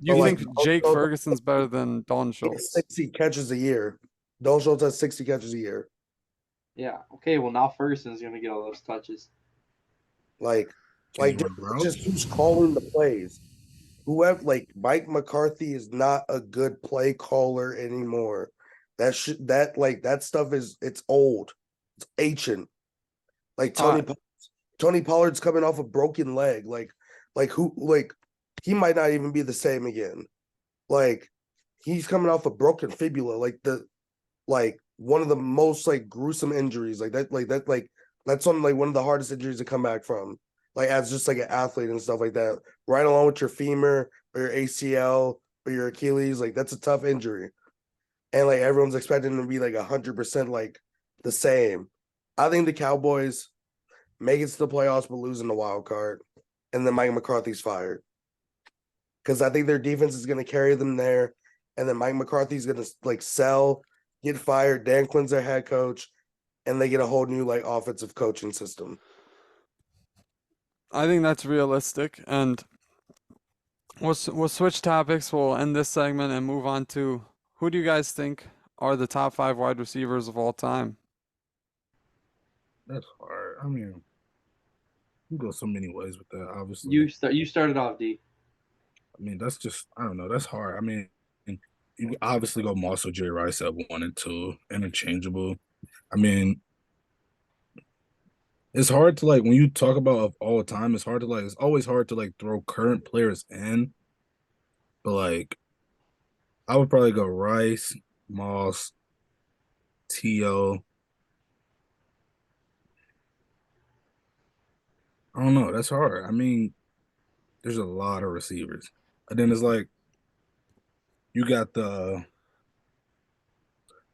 S1: You
S2: like
S1: think Jake Ferguson's better than Dalton Schultz?
S2: 60 catches a year. Dalton Schultz has 60 catches a year.
S3: Yeah. Okay. Well, now Ferguson's gonna get all those touches.
S2: Like
S4: Jalen Brown.
S2: just who's calling the plays. Whoever, like Mike McCarthy is not a good play caller anymore. That stuff it's old. It's ancient. Like Tony Pollard's coming off a broken leg. He might not even be the same again. Like he's coming off a broken fibula. Like one of the most like gruesome injuries. That's one of the hardest injuries to come back from. Like as just like an athlete and stuff like that. Right along with your femur or your ACL or your Achilles. Like that's a tough injury. And like everyone's expecting him to be like 100% like the same. I think the Cowboys make it to the playoffs but losing the wild card. And then Mike McCarthy's fired. Because I think their defense is going to carry them there. And then Mike McCarthy's going to like sell, get fired. Dan Quinn's their head coach. And they get a whole new like offensive coaching system.
S1: I think that's realistic, and we'll switch topics. We'll end this segment and move on to who do you guys think are the top 5 wide receivers of all time?
S4: That's hard. I mean, you go so many ways with that. Obviously,
S3: You started off, D.
S4: I mean, that's just I don't know. That's hard. I mean, you obviously go Moss or Jerry Rice at 1 and 2, interchangeable. I mean, it's hard to like when you talk about of all time. It's hard to like. It's always hard to like throw current players in, but like, I would probably go Rice, Moss, T.O. I don't know. That's hard. I mean, there's a lot of receivers, and then it's like you got the.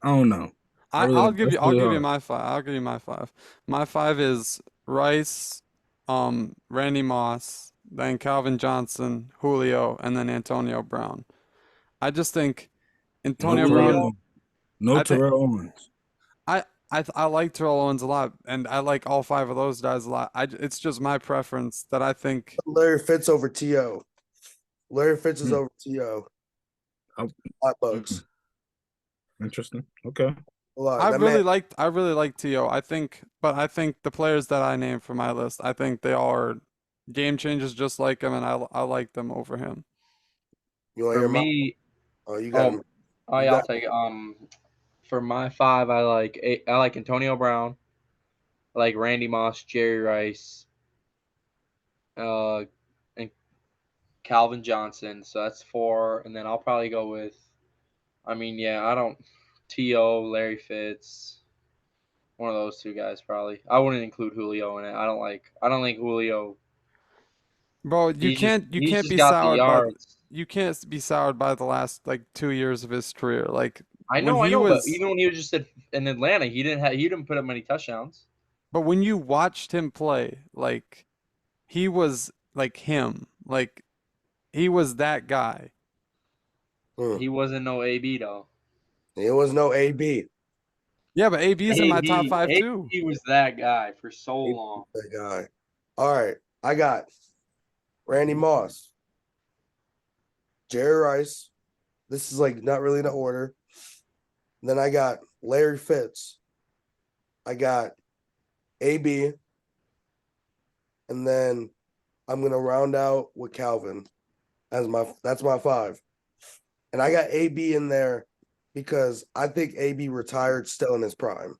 S4: I don't know.
S1: I'll give
S4: That's really
S1: you
S4: hard.
S1: my 5. I'll give you my 5. My 5 is Rice, Randy Moss, then Calvin Johnson, Julio, and then Antonio Brown. I just think
S4: No
S1: Antonio
S4: Terrell,
S1: Brown.
S4: no
S1: I think
S4: Terrell Owens.
S1: I like Terrell Owens a lot, and I like all 5 of those guys a lot. It's just my preference that I think.
S2: Larry Fitz over T.O. Larry Fitz is
S4: Hmm.
S2: over T.O.
S4: I'll-
S2: Hot
S4: hmm.
S2: bucks.
S4: Interesting. Okay.
S2: A lot.
S1: I
S2: That
S1: really
S2: man,
S1: liked I really like T.O. I think the players that I named for my list, I think they all are game changers just like him, and I like them over him.
S2: you want to
S3: For
S2: hear my?
S3: me,
S2: Oh, you got him. You
S3: I'll
S2: got
S3: take for my 5, I like Antonio Brown, I like Randy Moss, Jerry Rice, and Calvin Johnson. So that's 4, and then I'll probably go with. I mean, yeah, I don't. T.O., Larry Fitz, one of those 2 guys probably. I wouldn't include Julio in it. I don't think Julio.
S1: Bro,
S3: He's just got the yards.
S1: you can't be soured by the last like 2 years of his career. Like
S3: I
S1: when
S3: know,
S1: he
S3: but
S1: was,
S3: even when he was just in Atlanta, he didn't put up many touchdowns.
S1: but when you watched him play, like he was like him, like he was that guy.
S3: He wasn't no AB though.
S2: It was no AB.
S1: Yeah, but AB's in my top 5 too.
S3: AB was that guy for so long.
S2: That guy. All right. I got Randy Moss, Jerry Rice. This is like not really in order. Then I got Larry Fitz. I got AB. And then I'm gonna round out with Calvin as that's my 5. And I got AB in there because I think AB retired still in his prime.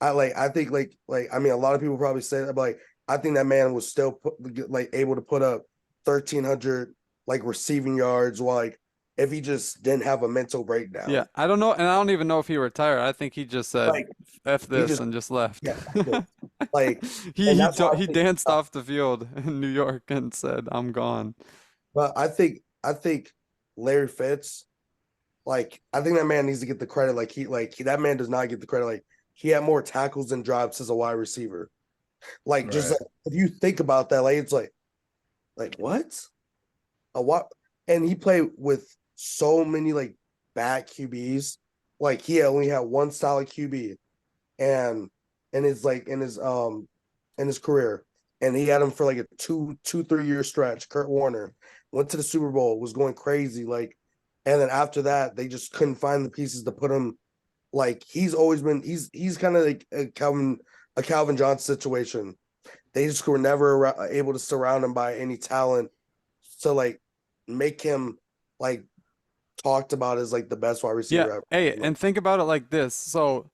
S2: I think I mean a lot of people probably say that, but like I think that man was still able to put up 1,300 like receiving yards, like if he just didn't have a mental breakdown.
S1: Yeah, I don't know, and I don't even know if he retired. I think he just said
S2: Like,
S1: "f this" and just left.
S2: Yeah, like
S1: he danced off the field in New York and said, "I'm gone."
S2: But I think Larry Fitz, like I think that man needs to get the credit. That man does not get the credit. Like he had more tackles and drops as a wide receiver. Like just
S4: Right.
S2: like, if you think about that, like it's like what? A what? And he played with so many like bad QBs. Like he only had one solid QB, and in his career, and he had him for like a 3 year stretch. Kurt Warner, went to the Super Bowl, was going crazy, like, and then after that, they just couldn't find the pieces to put him. Like he's always been, he's kind of like a Calvin Johnson situation. They just were never able to surround him by any talent to like make him like talked about as like the best wide receiver
S1: Yeah.
S2: ever.
S1: Hey, and think about it like this. So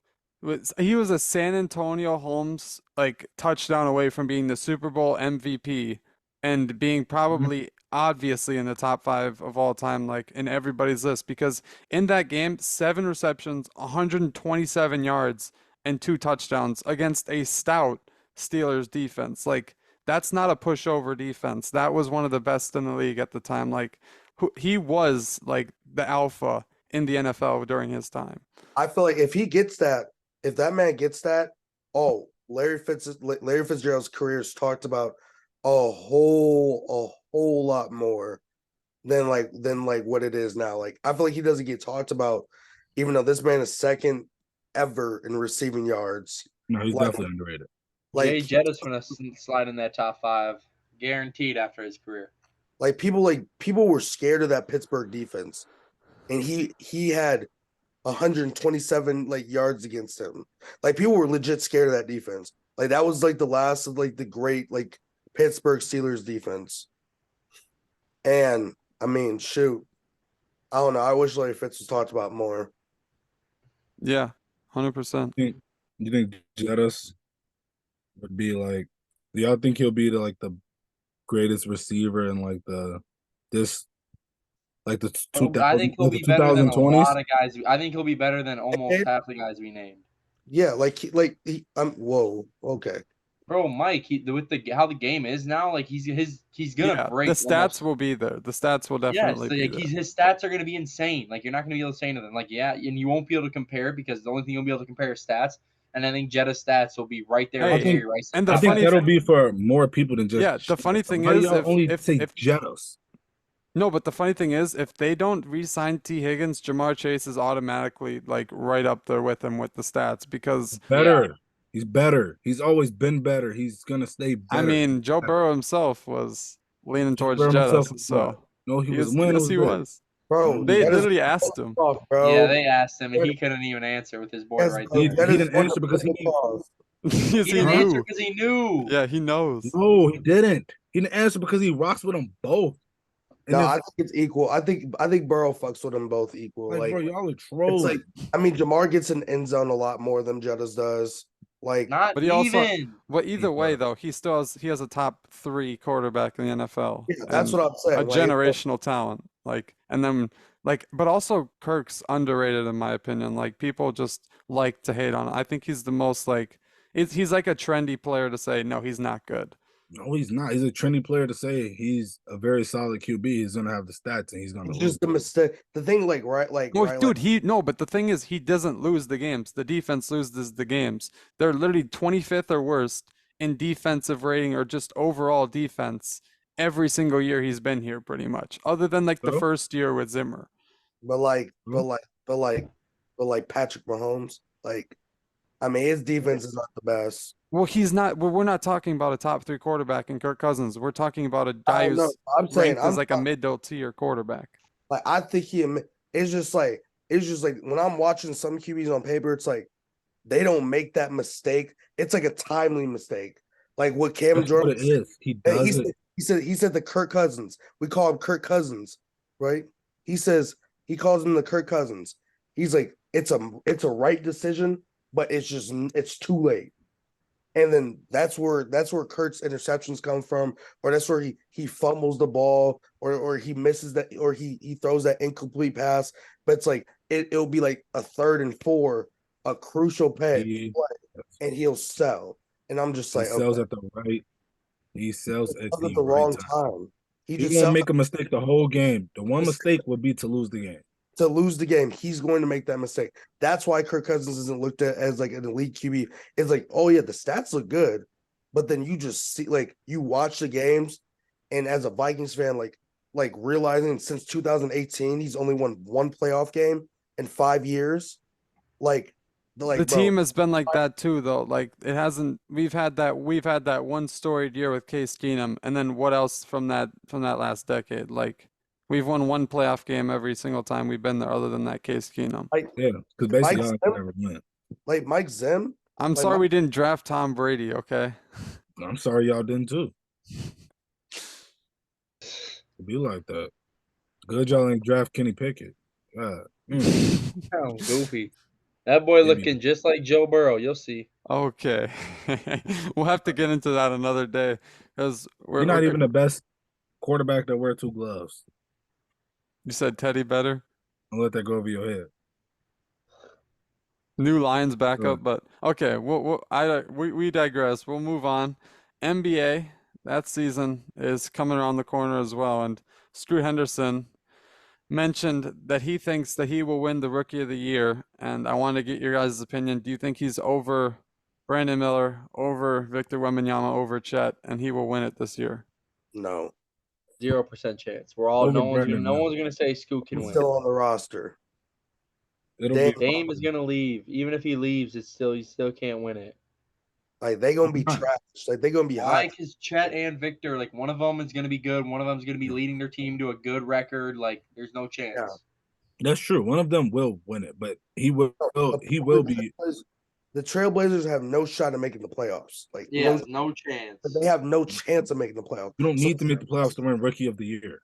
S1: he was a San Antonio Holmes like touchdown away from being the Super Bowl MVP and being probably obviously in the top 5 of all time, like in everybody's list, because in that game, 7 receptions, 127 yards, and 2 touchdowns against a stout Steelers defense. Like that's not a pushover defense. That was one of the best in the league at the time. Like he was like the alpha in the NFL during his time.
S2: I feel like if that man gets that, oh, Larry Fitzgerald's career is talked about a whole lot more than what it is now. Like I feel like he doesn't get talked about, even though this man is second ever in receiving yards.
S4: No, he's definitely underrated.
S3: Like Jay Jetta's gonna slide in that top 5, guaranteed after his career.
S2: People were scared of that Pittsburgh defense, and he had 127 like yards against him. Like people were legit scared of that defense. Like that was like the last of like the great like Pittsburgh Steelers defense. And I mean, shoot, I don't know. I wish Larry Fitz was talked about more.
S1: Yeah, 100%.
S4: You think Jettis would be like? Do y'all think he'll be the greatest receiver in like the 2000?
S3: I think he'll be better than a lot of guys. I think he'll be better than almost half the guys we named.
S2: Yeah, whoa, okay.
S3: Bro, Mike, with how the game is now, like he's gonna break.
S1: The stats will be there. The stats will definitely be there.
S3: His stats are gonna be insane. Like you're not gonna be able to say anything. Like and you won't be able to compare because the only thing you'll be able to compare is stats. And I think Jetta's stats will be right there.
S1: Hey,
S4: I think that'll be for more people than just.
S1: Yeah, the funny thing
S4: is,
S1: if
S4: Jettis.
S1: No, but the funny thing is, if they don't re-sign T. Higgins, Jamar Chase is automatically like right up there with him with the stats because
S4: He's better. He's always been better. He's gonna stay better.
S1: I mean, Joe Burrow himself was leaning towards Jettis, so
S4: no, he was.
S1: Yes, he was.
S2: Bro,
S1: they literally asked him.
S2: Off, bro.
S3: Yeah, they asked him, and he couldn't even answer with his board right there.
S4: He didn't answer because he
S3: didn't answer because he knew.
S1: Yeah, he knows.
S4: No, he didn't. He didn't answer because he rocks with them both.
S2: No, I think it's equal. I think Burrow fucks with them both equal. Like
S4: bro, y'all are trolling.
S2: It's like, I mean, Jamar gets an end zone a lot more than Jettis does. Like,
S3: not
S1: but he
S3: even.
S1: But either way, though, he has a top 3 quarterback in the NFL.
S2: Yeah, that's what I'm saying.
S1: A generational talent. Like, and then but also Kirk's underrated in my opinion. Like people just like to hate on him. I think he's the most he's like a trendy player to say no, he's not good.
S4: No, he's not. He's a trendy player to say he's a very solid QB. He's gonna have the stats and he's gonna.
S2: It's just the mistake. The thing,
S1: but the thing is, he doesn't lose the games. The defense loses the games. They're literally 25th or worst in defensive rating or just overall defense every single year he's been here, pretty much, other than like the first year with Zimmer.
S2: But Patrick Mahomes, I mean, his defense is not the best.
S1: Well, he's not. Well, we're not talking about a top 3 quarterback in Kirk Cousins. We're talking about a guy who's ranked as like a middle-tier quarterback.
S2: Like I think it's just like when I'm watching some QBs on paper, it's like they don't make that mistake. It's like a timely mistake. Like what Cam Jordan
S4: what it is. He does it.
S2: He said the Kirk Cousins. We call him Kirk Cousins, right? He calls him the Kirk Cousins. He's like, it's a right decision, but it's too late. And then that's where Kurt's interceptions come from, or that's where he fumbles the ball, or he misses that, or he throws that incomplete pass. But it's like it'll be like a 3rd and 4, a crucial play, and he'll sell. And I'm just like,
S4: he sells at the right. He sells at
S2: the wrong time.
S4: He won't make a mistake the whole game. The one mistake would be to lose the game.
S2: To lose the game, he's going to make that mistake. That's why Kirk Cousins isn't looked at as like an elite QB. It's like, oh yeah, the stats look good, but then you just see, like, you watch the games, and as a Vikings fan, like realizing since 2018 he's only won 1 playoff game in 5 years. Like
S1: The team has been like that too, though. Like it hasn't. We've had that one storied year with Case Keenum, and then what else from that last decade? Like we've won one playoff game every single time we've been there, other than that Case Keenum.
S4: Yeah, because basically y'all never win.
S2: Like Mike Zim.
S1: I'm sorry we didn't draft Tom Brady. Okay.
S4: I'm sorry y'all didn't too. It'd be like that. Good y'all ain't draft Kenny Pickett. God.
S3: Sounds goofy. That boy looking just like Joe Burrow. You'll see.
S1: Okay. We'll have to get into that another day because
S4: we're not even the best quarterback that wear 2 gloves.
S1: You said Teddy better?
S4: Don't let that go over your head.
S1: New Lions backup, but okay. We digress. We'll move on. NBA, that season is coming around the corner as well, and Scoot Henderson mentioned that he thinks that he will win the Rookie of the Year, and I want to get your guys' opinion. Do you think he's over Brandon Miller, over Victor Wembanyama, over Chet, and he will win it this year?
S2: No.
S3: 0% chance. We're all no one's gonna say Scoot can win.
S2: Still on the roster.
S3: Dame is gonna leave. Even if he leaves, he still can't win it.
S2: Like they gonna be trash. Like they gonna be hot.
S3: Because Chet and Victor, like one of them is gonna be good. One of them is gonna be leading their team to a good record. Like there's no chance.
S2: Yeah.
S4: That's true. One of them will win it, but he will be.
S2: The Trailblazers have no shot at making the playoffs. Like
S3: no chance.
S2: They have no chance of making the playoffs.
S4: You don't need to make the playoffs to win Rookie of the Year.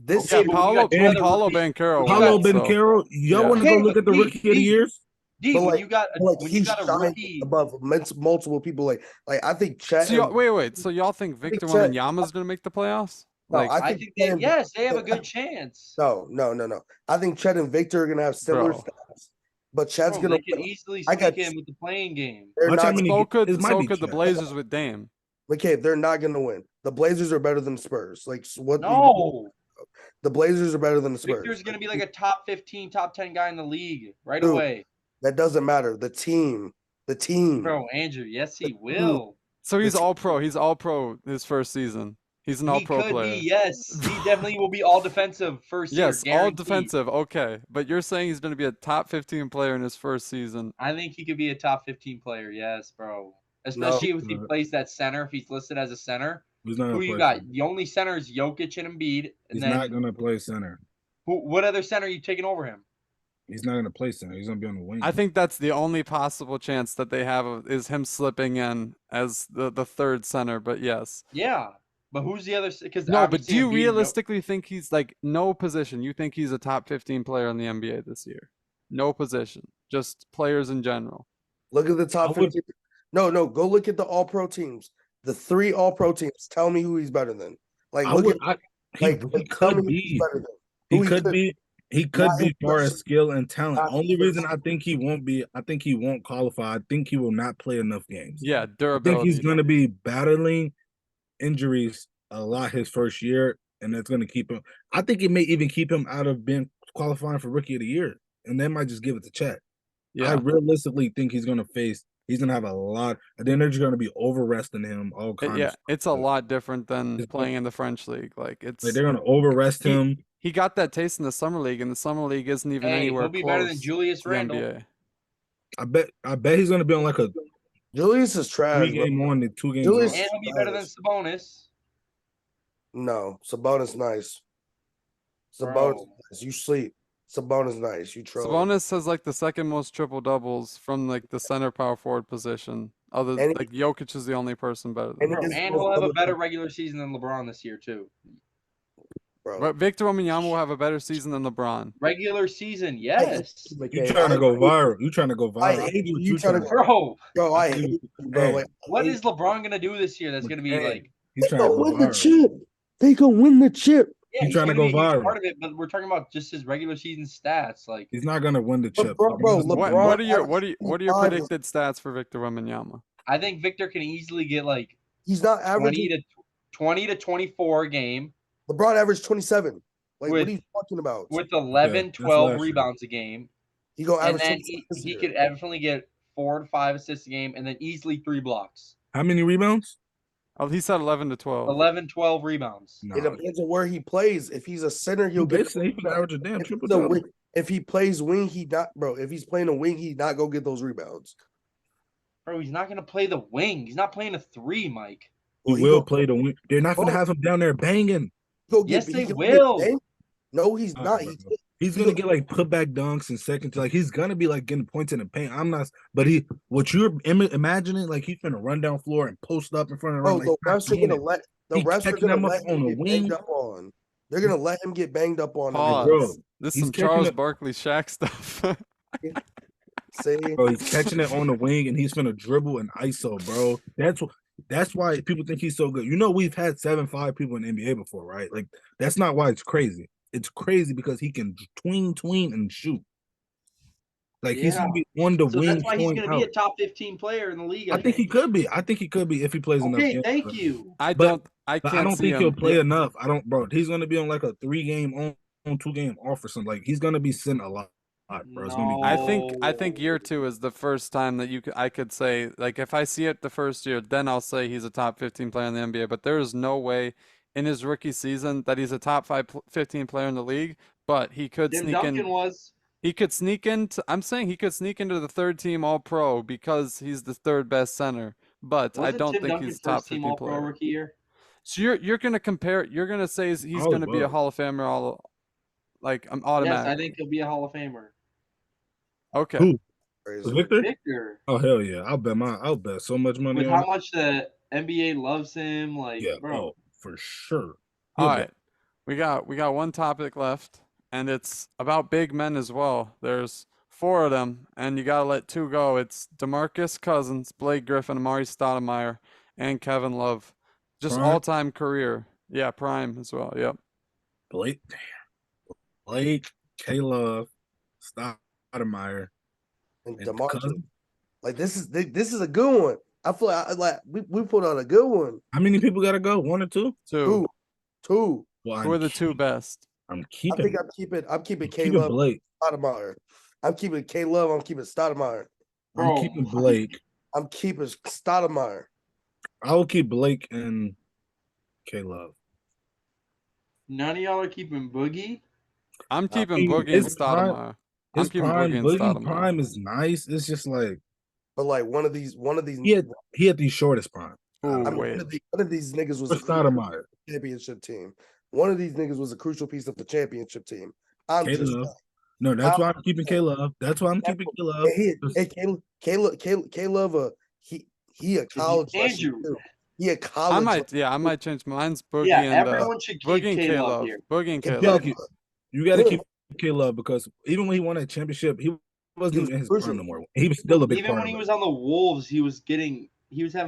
S1: Paulo Banchero.
S4: Paulo Banchero. Y'all want to go look at the Rookie of the Years?
S3: When you got a rookie
S2: above multiple people, like I think Chet.
S1: So wait. So y'all think Victor Wembanyama is going to make the playoffs?
S2: No,
S3: I think yes, they have a good chance.
S2: No. I think Chet and Victor are going to have similar stats, but Chet's going to.
S3: They can easily sneak in with the playing game.
S1: So could the Blazers with Dame.
S2: Okay, they're not going to win. The Blazers are better than the Spurs. Like what?
S3: No.
S2: The Blazers are better than the Spurs.
S3: Victor's going to be like a top 15, top 10 guy in the league right away.
S2: That doesn't matter. The team.
S3: Bro, Andrew, yes, he will.
S1: So he's all pro. He's all pro his first season. He's an all pro player.
S3: Yes. He definitely will be all defensive first year.
S1: Yes, all defensive. Okay. But you're saying he's going to be a top 15 player in his first season.
S3: I think he could be a top 15 player. Yes, bro. Especially if he plays that center, if he's listed as a center. Who you got? The only center is Jokic and Embiid.
S4: He's not going to play center.
S3: What other center are you taking over him?
S4: He's not going to play center. He's going to be on the wing.
S1: I think that's the only possible chance that they have is him slipping in as the third center. But yes.
S3: Yeah, but who's the other?
S1: But do you realistically think he's like no position? You think he's a top 15 player in the NBA this year? No position, just players in general.
S2: Look at the top 15. No. Go look at the All-Pro teams. The 3 All-Pro teams. Tell me who he's better than. Like
S4: he could be. He could be far as skill and talent. Only reason I think he won't be, I think he won't qualify. I think he will not play enough games.
S1: Yeah, durability.
S4: I think he's going to be battling injuries a lot his first year, and that's going to keep him. I think it may even keep him out of being qualifying for Rookie of the Year, and they might just give it to Chet. Yeah. I realistically think he's going to have a lot, and then they're just going to be over-resting him all kinds of stuff.
S1: It's a lot different than playing in the French league. Like
S4: they're going to over-rest him.
S1: He got that taste in the summer league, and the summer league isn't even anywhere close.
S3: He'll be better than Julius Randle.
S1: NBA.
S4: I bet he's going to be on like a
S2: Julius is trash.
S4: 3-game on and 2 games.
S3: Julius and he'll be better than Sabonis.
S2: No, Sabonis nice. Sabonis nice. You sleep. Sabonis nice. You troll.
S1: Sabonis has like the second most triple doubles from like the center power forward position. Like Jokic is the only person better than him.
S3: And he'll have a better regular season than LeBron this year too.
S2: Bro.
S1: But Victor Wembanyama will have a better season than LeBron.
S3: Regular season, yes.
S4: You trying to go viral? You trying to go viral?
S2: I hate you trying to,
S3: bro.
S2: I hate you, bro. Like,
S3: what is LeBron gonna do this year? That's gonna be like.
S4: He's trying to
S2: win the chip. They gonna win the chip.
S3: Yeah,
S4: he's trying to go viral.
S3: Part of it, but we're talking about just his regular season stats. Like
S4: he's not gonna win the chip.
S2: Bro,
S1: what are your predicted stats for Victor Wembanyama?
S3: I think Victor can easily get like
S2: he's not averaging
S3: 20 to 24 a game.
S2: LeBron averaged 27. Like, what are you talking about?
S3: With 11, 12 rebounds a game.
S2: He go average.
S3: And then he could definitely get 4 to 5 assists a game, and then easily 3 blocks.
S4: How many rebounds?
S1: Oh, he said 11 to 12.
S3: 11, 12 rebounds.
S2: It depends on where he plays. If he's a center, he'll get.
S4: He can average a damn
S2: If
S4: triple
S2: he's a
S4: double.
S2: wing, if he plays wing, he not bro. If he's playing a wing, he not go get those rebounds.
S3: Bro, he's not gonna play the wing. He's not playing a 3, Mike.
S4: He will play the wing. They're not gonna have him down there banging.
S3: Yes, they will.
S2: No, he's not.
S4: He's gonna get like putback dunks and seconds. Like he's gonna be like getting points in the paint. I'm not, but what you're imagining, like he's gonna run down floor and post up in front of the rim.
S2: The refs are gonna let him get banged up on. They're gonna let him get banged up on.
S1: Bro, this is some Charles Barkley Shaq stuff.
S4: Bro, he's catching it on the wing and he's gonna dribble and ISO, bro. That's why people think he's so good. You know, we've had 7'5" people in the NBA before, right? Like that's not why it's crazy. It's crazy because he can tween and shoot. Like he's gonna be on the wing.
S3: That's why he's gonna be a top 15 player in the league.
S4: I think he could be. I think he could be if he plays enough.
S3: Okay, thank you.
S1: I don't
S4: think he'll play enough. Bro. He's gonna be on like a 3-game on 2-game off or something. Like he's gonna be sitting a lot. Bro. It's gonna be
S1: I think year 2 is the first time that I could say, like, if I see it the first year, then I'll say he's a top 15 player in the NBA. But there is no way in his rookie season that he's a top 15 player in the league. But he could
S3: Tim
S1: sneak
S3: Duncan
S1: in.
S3: Was.
S1: He could sneak into. I'm saying he could sneak into the 3rd team All Pro because he's the 3rd best center. But I don't think he's top 15 player.
S3: Rookie year?
S1: So you're gonna compare. You're gonna say he's gonna be a Hall of Famer automatic.
S3: Yes, I think he'll be a Hall of Famer.
S1: Okay.
S4: Who?
S3: Victor.
S4: Oh hell yeah! I'll bet so much money
S3: with
S4: on
S3: how much the NBA loves him. Like,
S4: yeah,
S3: bro,
S4: for sure.
S1: All right, we got one topic left, and it's about big men as well. There's 4 of them, and you gotta let 2 go. It's DeMarcus Cousins, Blake Griffin, Amari Stoudemire, and Kevin Love. Just all-time career. Yeah, prime as well. Yep.
S4: Blake, K-Love, Stoudemire,
S2: and DeMarcus. Like this is a good one. I feel like we put on a good one.
S4: How many people gotta go? 1 or 2?
S2: 2.
S4: Well,
S1: who are the 2 best?
S2: I'm keeping K-Love,
S4: Blake.
S2: Stoudemire. I'm keeping K-Love. I'm keeping Stoudemire.
S4: I'm keeping Blake.
S2: I'm keeping Stoudemire.
S4: I will keep Blake and K-Love.
S3: None of y'all are keeping Boogie.
S1: I'm keeping Boogie and Stoudemire.
S4: His Boogie prime is nice. It's just like,
S2: but like one of these.
S4: He had the shortest prime.
S1: Ooh,
S2: one of these niggas was
S4: a
S2: championship team. One of these niggas was a crucial piece of the championship team.
S4: No, that's why I'm keeping K-Love. That's why I'm keeping K-Love.
S2: K-Love, he a college legend too. He a college.
S1: I might change mine's Boogie
S3: everyone should keep
S1: Boogie and K-Love.
S3: Here.
S1: Boogie and K-Love.
S4: You got to keep K-Love because even when he won a championship, he wasn't in his prime no more. He was still a big.
S3: Even when he was on the Wolves, he was having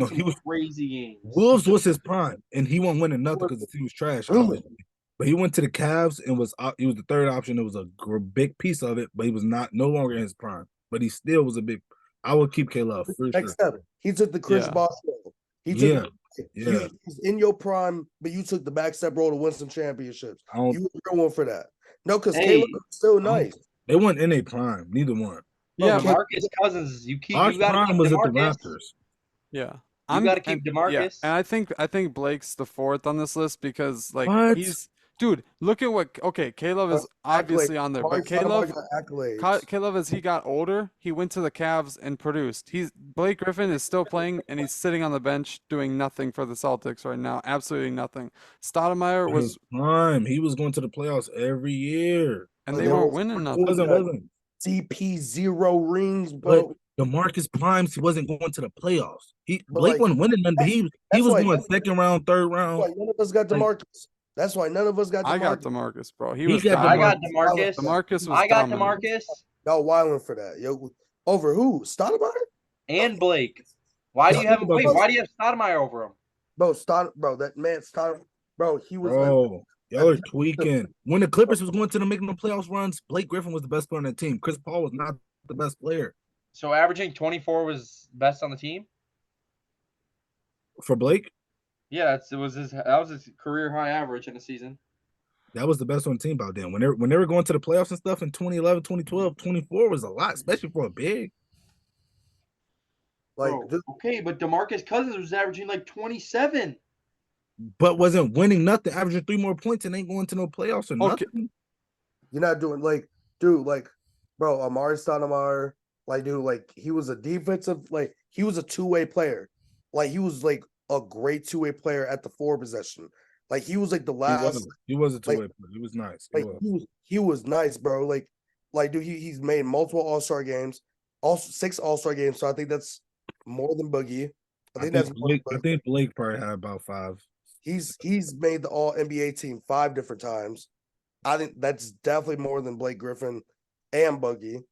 S3: some crazy games.
S4: Wolves was his prime, and he wasn't winning nothing because he was trash. But he went to the Cavs and he was the 3rd option. It was a big piece of it, but he was no longer in his prime. But he still was a big. I would keep K-Love for sure.
S2: Step. He took the Chris Bosh role. He took he's in your prime, but you took the back step role to win some championships. You were going for that. No, because K-Love is still nice.
S4: They weren't in a prime. Neither one.
S3: Yeah, Marcus Cousins. You got
S4: prime was at the Raptors.
S1: Yeah.
S3: You got to keep DeMarcus.
S1: Yeah. And I think Blake's the 4th on this list because he's dude. Look at what. Okay, K-Love is obviously on there, but K-Love as he got older, he went to the Cavs and produced. Blake Griffin is still playing and he's sitting on the bench doing nothing for the Celtics right now. Absolutely nothing. Stoudemire was
S4: prime. He was going to the playoffs every year,
S1: and they weren't winning nothing.
S2: Wasn't. CP 0 rings, bro.
S4: DeMarcus Primes, he wasn't going to the playoffs. Blake wasn't winning nothing. He was going 2nd round, 3rd round.
S2: None of us got DeMarcus. That's why none of us got DeMarcus.
S1: I got DeMarcus, bro.
S3: I got DeMarcus.
S1: I
S3: got DeMarcus.
S2: Y'all wilding for that. Yo, over who? Stoudemire?
S3: And Blake. Why do you have Stoudemire over him?
S2: Bro, that man Stoudemire. Bro, he was.
S4: Bro, y'all are tweaking. When the Clippers was going to making the playoffs runs, Blake Griffin was the best player on that team. Chris Paul was not the best player.
S3: So averaging 24 was best on the team?
S4: For Blake?
S3: Yeah, that was his career high average in a season.
S4: That was the best on the team about then. When they were going to the playoffs and stuff in 2011, 2012, 24 was a lot, especially for a big.
S2: Like,
S3: Bro, okay, but DeMarcus Cousins was averaging like 27.
S4: But wasn't winning nothing, averaging 3 more points and ain't going to no playoffs or
S1: Okay.
S4: nothing.
S2: you're not doing like, dude, like, bro, Amari Stoudemire, like, dude, like, he was a defensive, like, he was a two-way player. Like, he was like a great two-way player at the 4 possession. Like, he was like the last.
S4: He was a
S2: like,
S4: two-way player. He was nice.
S2: Like he was nice, bro. Like dude, he's made multiple All-Star games, also 6 All-Star games. So I think that's more than Boogie. I think that's more than
S4: I
S2: Boogie.
S4: think Blake probably had about 5.
S2: He's made the All NBA team 5 different times. I think that's definitely more than Blake Griffin and Boogie.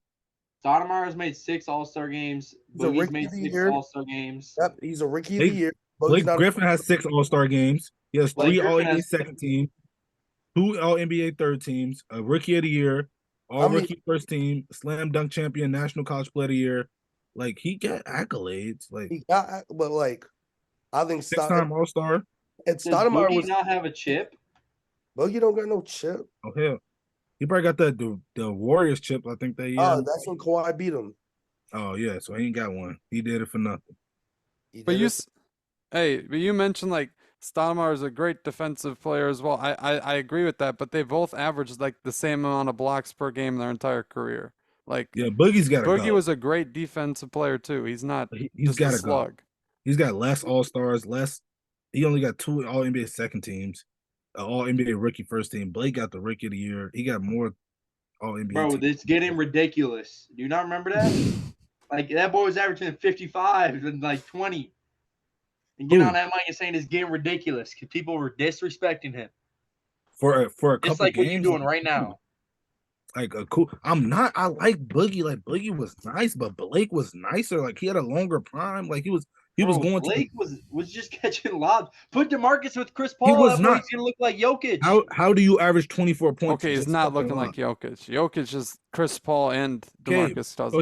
S3: Stoudemire has made 6 All-Star games.
S2: He's a
S3: Boogie's
S2: rookie
S3: made
S2: of the
S3: 6
S2: year.
S3: All-Star games.
S2: Yep, he's a rookie of the year.
S4: Blake
S2: not
S4: Griffin has 6 All-Star games. He has
S3: Blake
S4: 3
S3: Griffin
S4: All-NBA
S3: has-
S4: second team, 2 All-NBA third teams, a Rookie of the Year,
S2: How many-
S4: All-Rookie first team, Slam Dunk champion, National College Player of the Year. Like, he got accolades. Like,
S2: he got, but like I think
S4: 6-time All-Star.
S2: and
S3: Does
S2: Stoudemire
S3: Boogie
S2: was
S3: not have a chip?
S2: Boogie don't got no chip.
S4: Oh, hell. He probably got the Warriors chip, I think, that year.
S2: Oh, that's when Kawhi beat him.
S4: Oh, yeah, so he ain't got one. He did it for nothing.
S1: But you mentioned like Stoudemire is a great defensive player as well. I agree with that, but they both averaged like the same amount of blocks per game their entire career. Like
S4: Yeah, Boogie's got to go.
S1: Boogie was a great defensive player too. He's not
S4: He's
S1: just a
S4: got to
S1: slug.
S4: go. He's got less All-Stars, he only got 2 All-NBA second teams, All-NBA rookie first team. Blake got the Rookie of the Year. He got more All-NBA
S3: Bro,
S4: teams.
S3: it's getting ridiculous. Do you not remember that? Like, that boy was averaging 55 and like 20. And get on that mic and saying it's getting ridiculous because people were disrespecting him.
S4: For a couple
S3: Just like
S4: games,
S3: what you're doing right now.
S4: Like a cool. I'm not. I like Boogie. Like Boogie was nice, but Blake was nicer. Like he had a longer prime. Like he was going.
S3: Blake was just catching lobs. Put DeMarcus with Chris Paul.
S4: He was
S3: that
S4: not.
S3: boy's gonna look like Jokic.
S4: How do you average 24 points?
S1: Okay, he's not looking like Jokic. Jokic is Chris Paul and DeMarcus Cousins.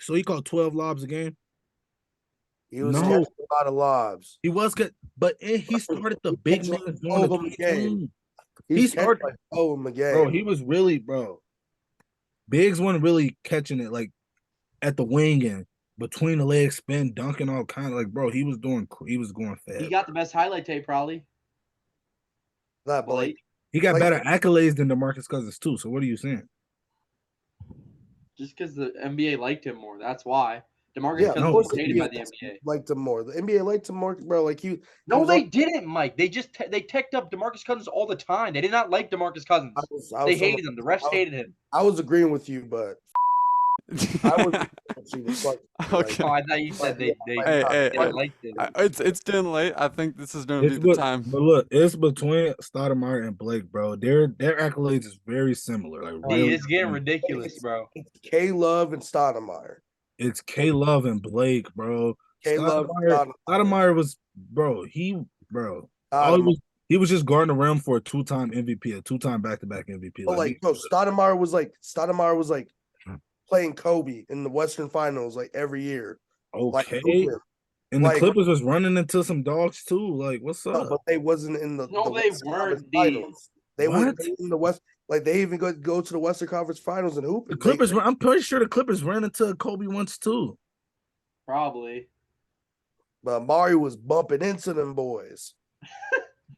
S4: So he called 12 lobs a game.
S2: He was catching a lot of lobs.
S4: He was good, but he started the big man doing the game.
S2: He started like a game.
S4: Bro, he was really, bro. Biggs wasn't really catching it like at the wing and between the legs, spin, dunking, all kind of like, bro. He was going fast.
S3: He got the best highlight tape probably.
S2: That Blake.
S4: He got better accolades than DeMarcus Cousins too. So what are you saying?
S3: Just because the NBA liked him more, that's why. DeMarcus Cousins was hated by the NBA.
S2: Liked him more. The NBA liked him more, bro. Like he.
S3: No, they didn't, Mike. They just they teched up DeMarcus Cousins all the time. They did not like DeMarcus Cousins. They hated him. The refs hated him.
S2: I was agreeing with you, but I was.
S1: Okay.
S3: Oh, I thought you said they liked it.
S1: It's getting late. I think this is going to be the time.
S4: But look, it's between Stoudemire and Blake, bro. Their accolades is very similar. Like, really,
S3: it's getting ridiculous, bro.
S2: It's K Love and Stoudemire.
S4: It's K Love and Blake, bro.
S2: K Love.
S4: Stoudemire was, bro. He was just guarding the rim for a 2-time MVP, a 2-time back-to-back MVP.
S2: But Stoudemire was like playing Kobe in the Western Finals like every year.
S4: Okay.
S2: Like,
S4: and the Clippers was running into some dogs too. Like, what's up?
S2: No, but they wasn't in the.
S3: No,
S2: the
S3: they
S2: Western
S3: weren't.
S2: Finals. They were in the West. Like they even go to the Western Conference Finals and hoop.
S4: The Clippers. I'm pretty sure the Clippers ran into Kobe once too.
S3: Probably.
S2: But Mario was bumping into them boys.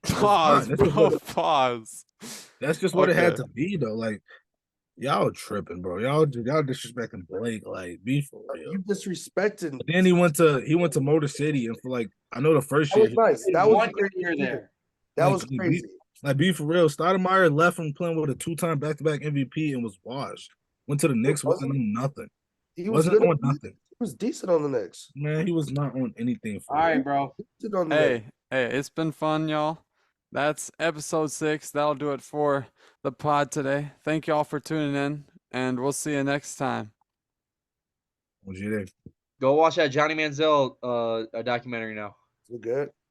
S1: Pause, bro. Pause.
S4: That's just what it had to be, though. Like, y'all tripping, bro. Y'all disrespecting Blake. Like, be for real.
S2: You disrespecting.
S4: But then he went to Motor City, and for like, I know the first year.
S2: That was nice. That was a great
S3: year there.
S2: That was crazy.
S4: Like, be for real. Stoudemire left from playing with a 2-time back-to-back MVP and was washed. Went to the Knicks, wasn't on nothing.
S2: He
S4: wasn't on nothing.
S2: He was decent on the Knicks.
S4: Man, he was not on anything.
S3: All right, bro.
S1: Hey, it's been fun, y'all. That's episode 6. That'll do it for the pod today. Thank y'all for tuning in, and we'll see you next time.
S3: Go watch that Johnny Manziel documentary now.
S2: We're good.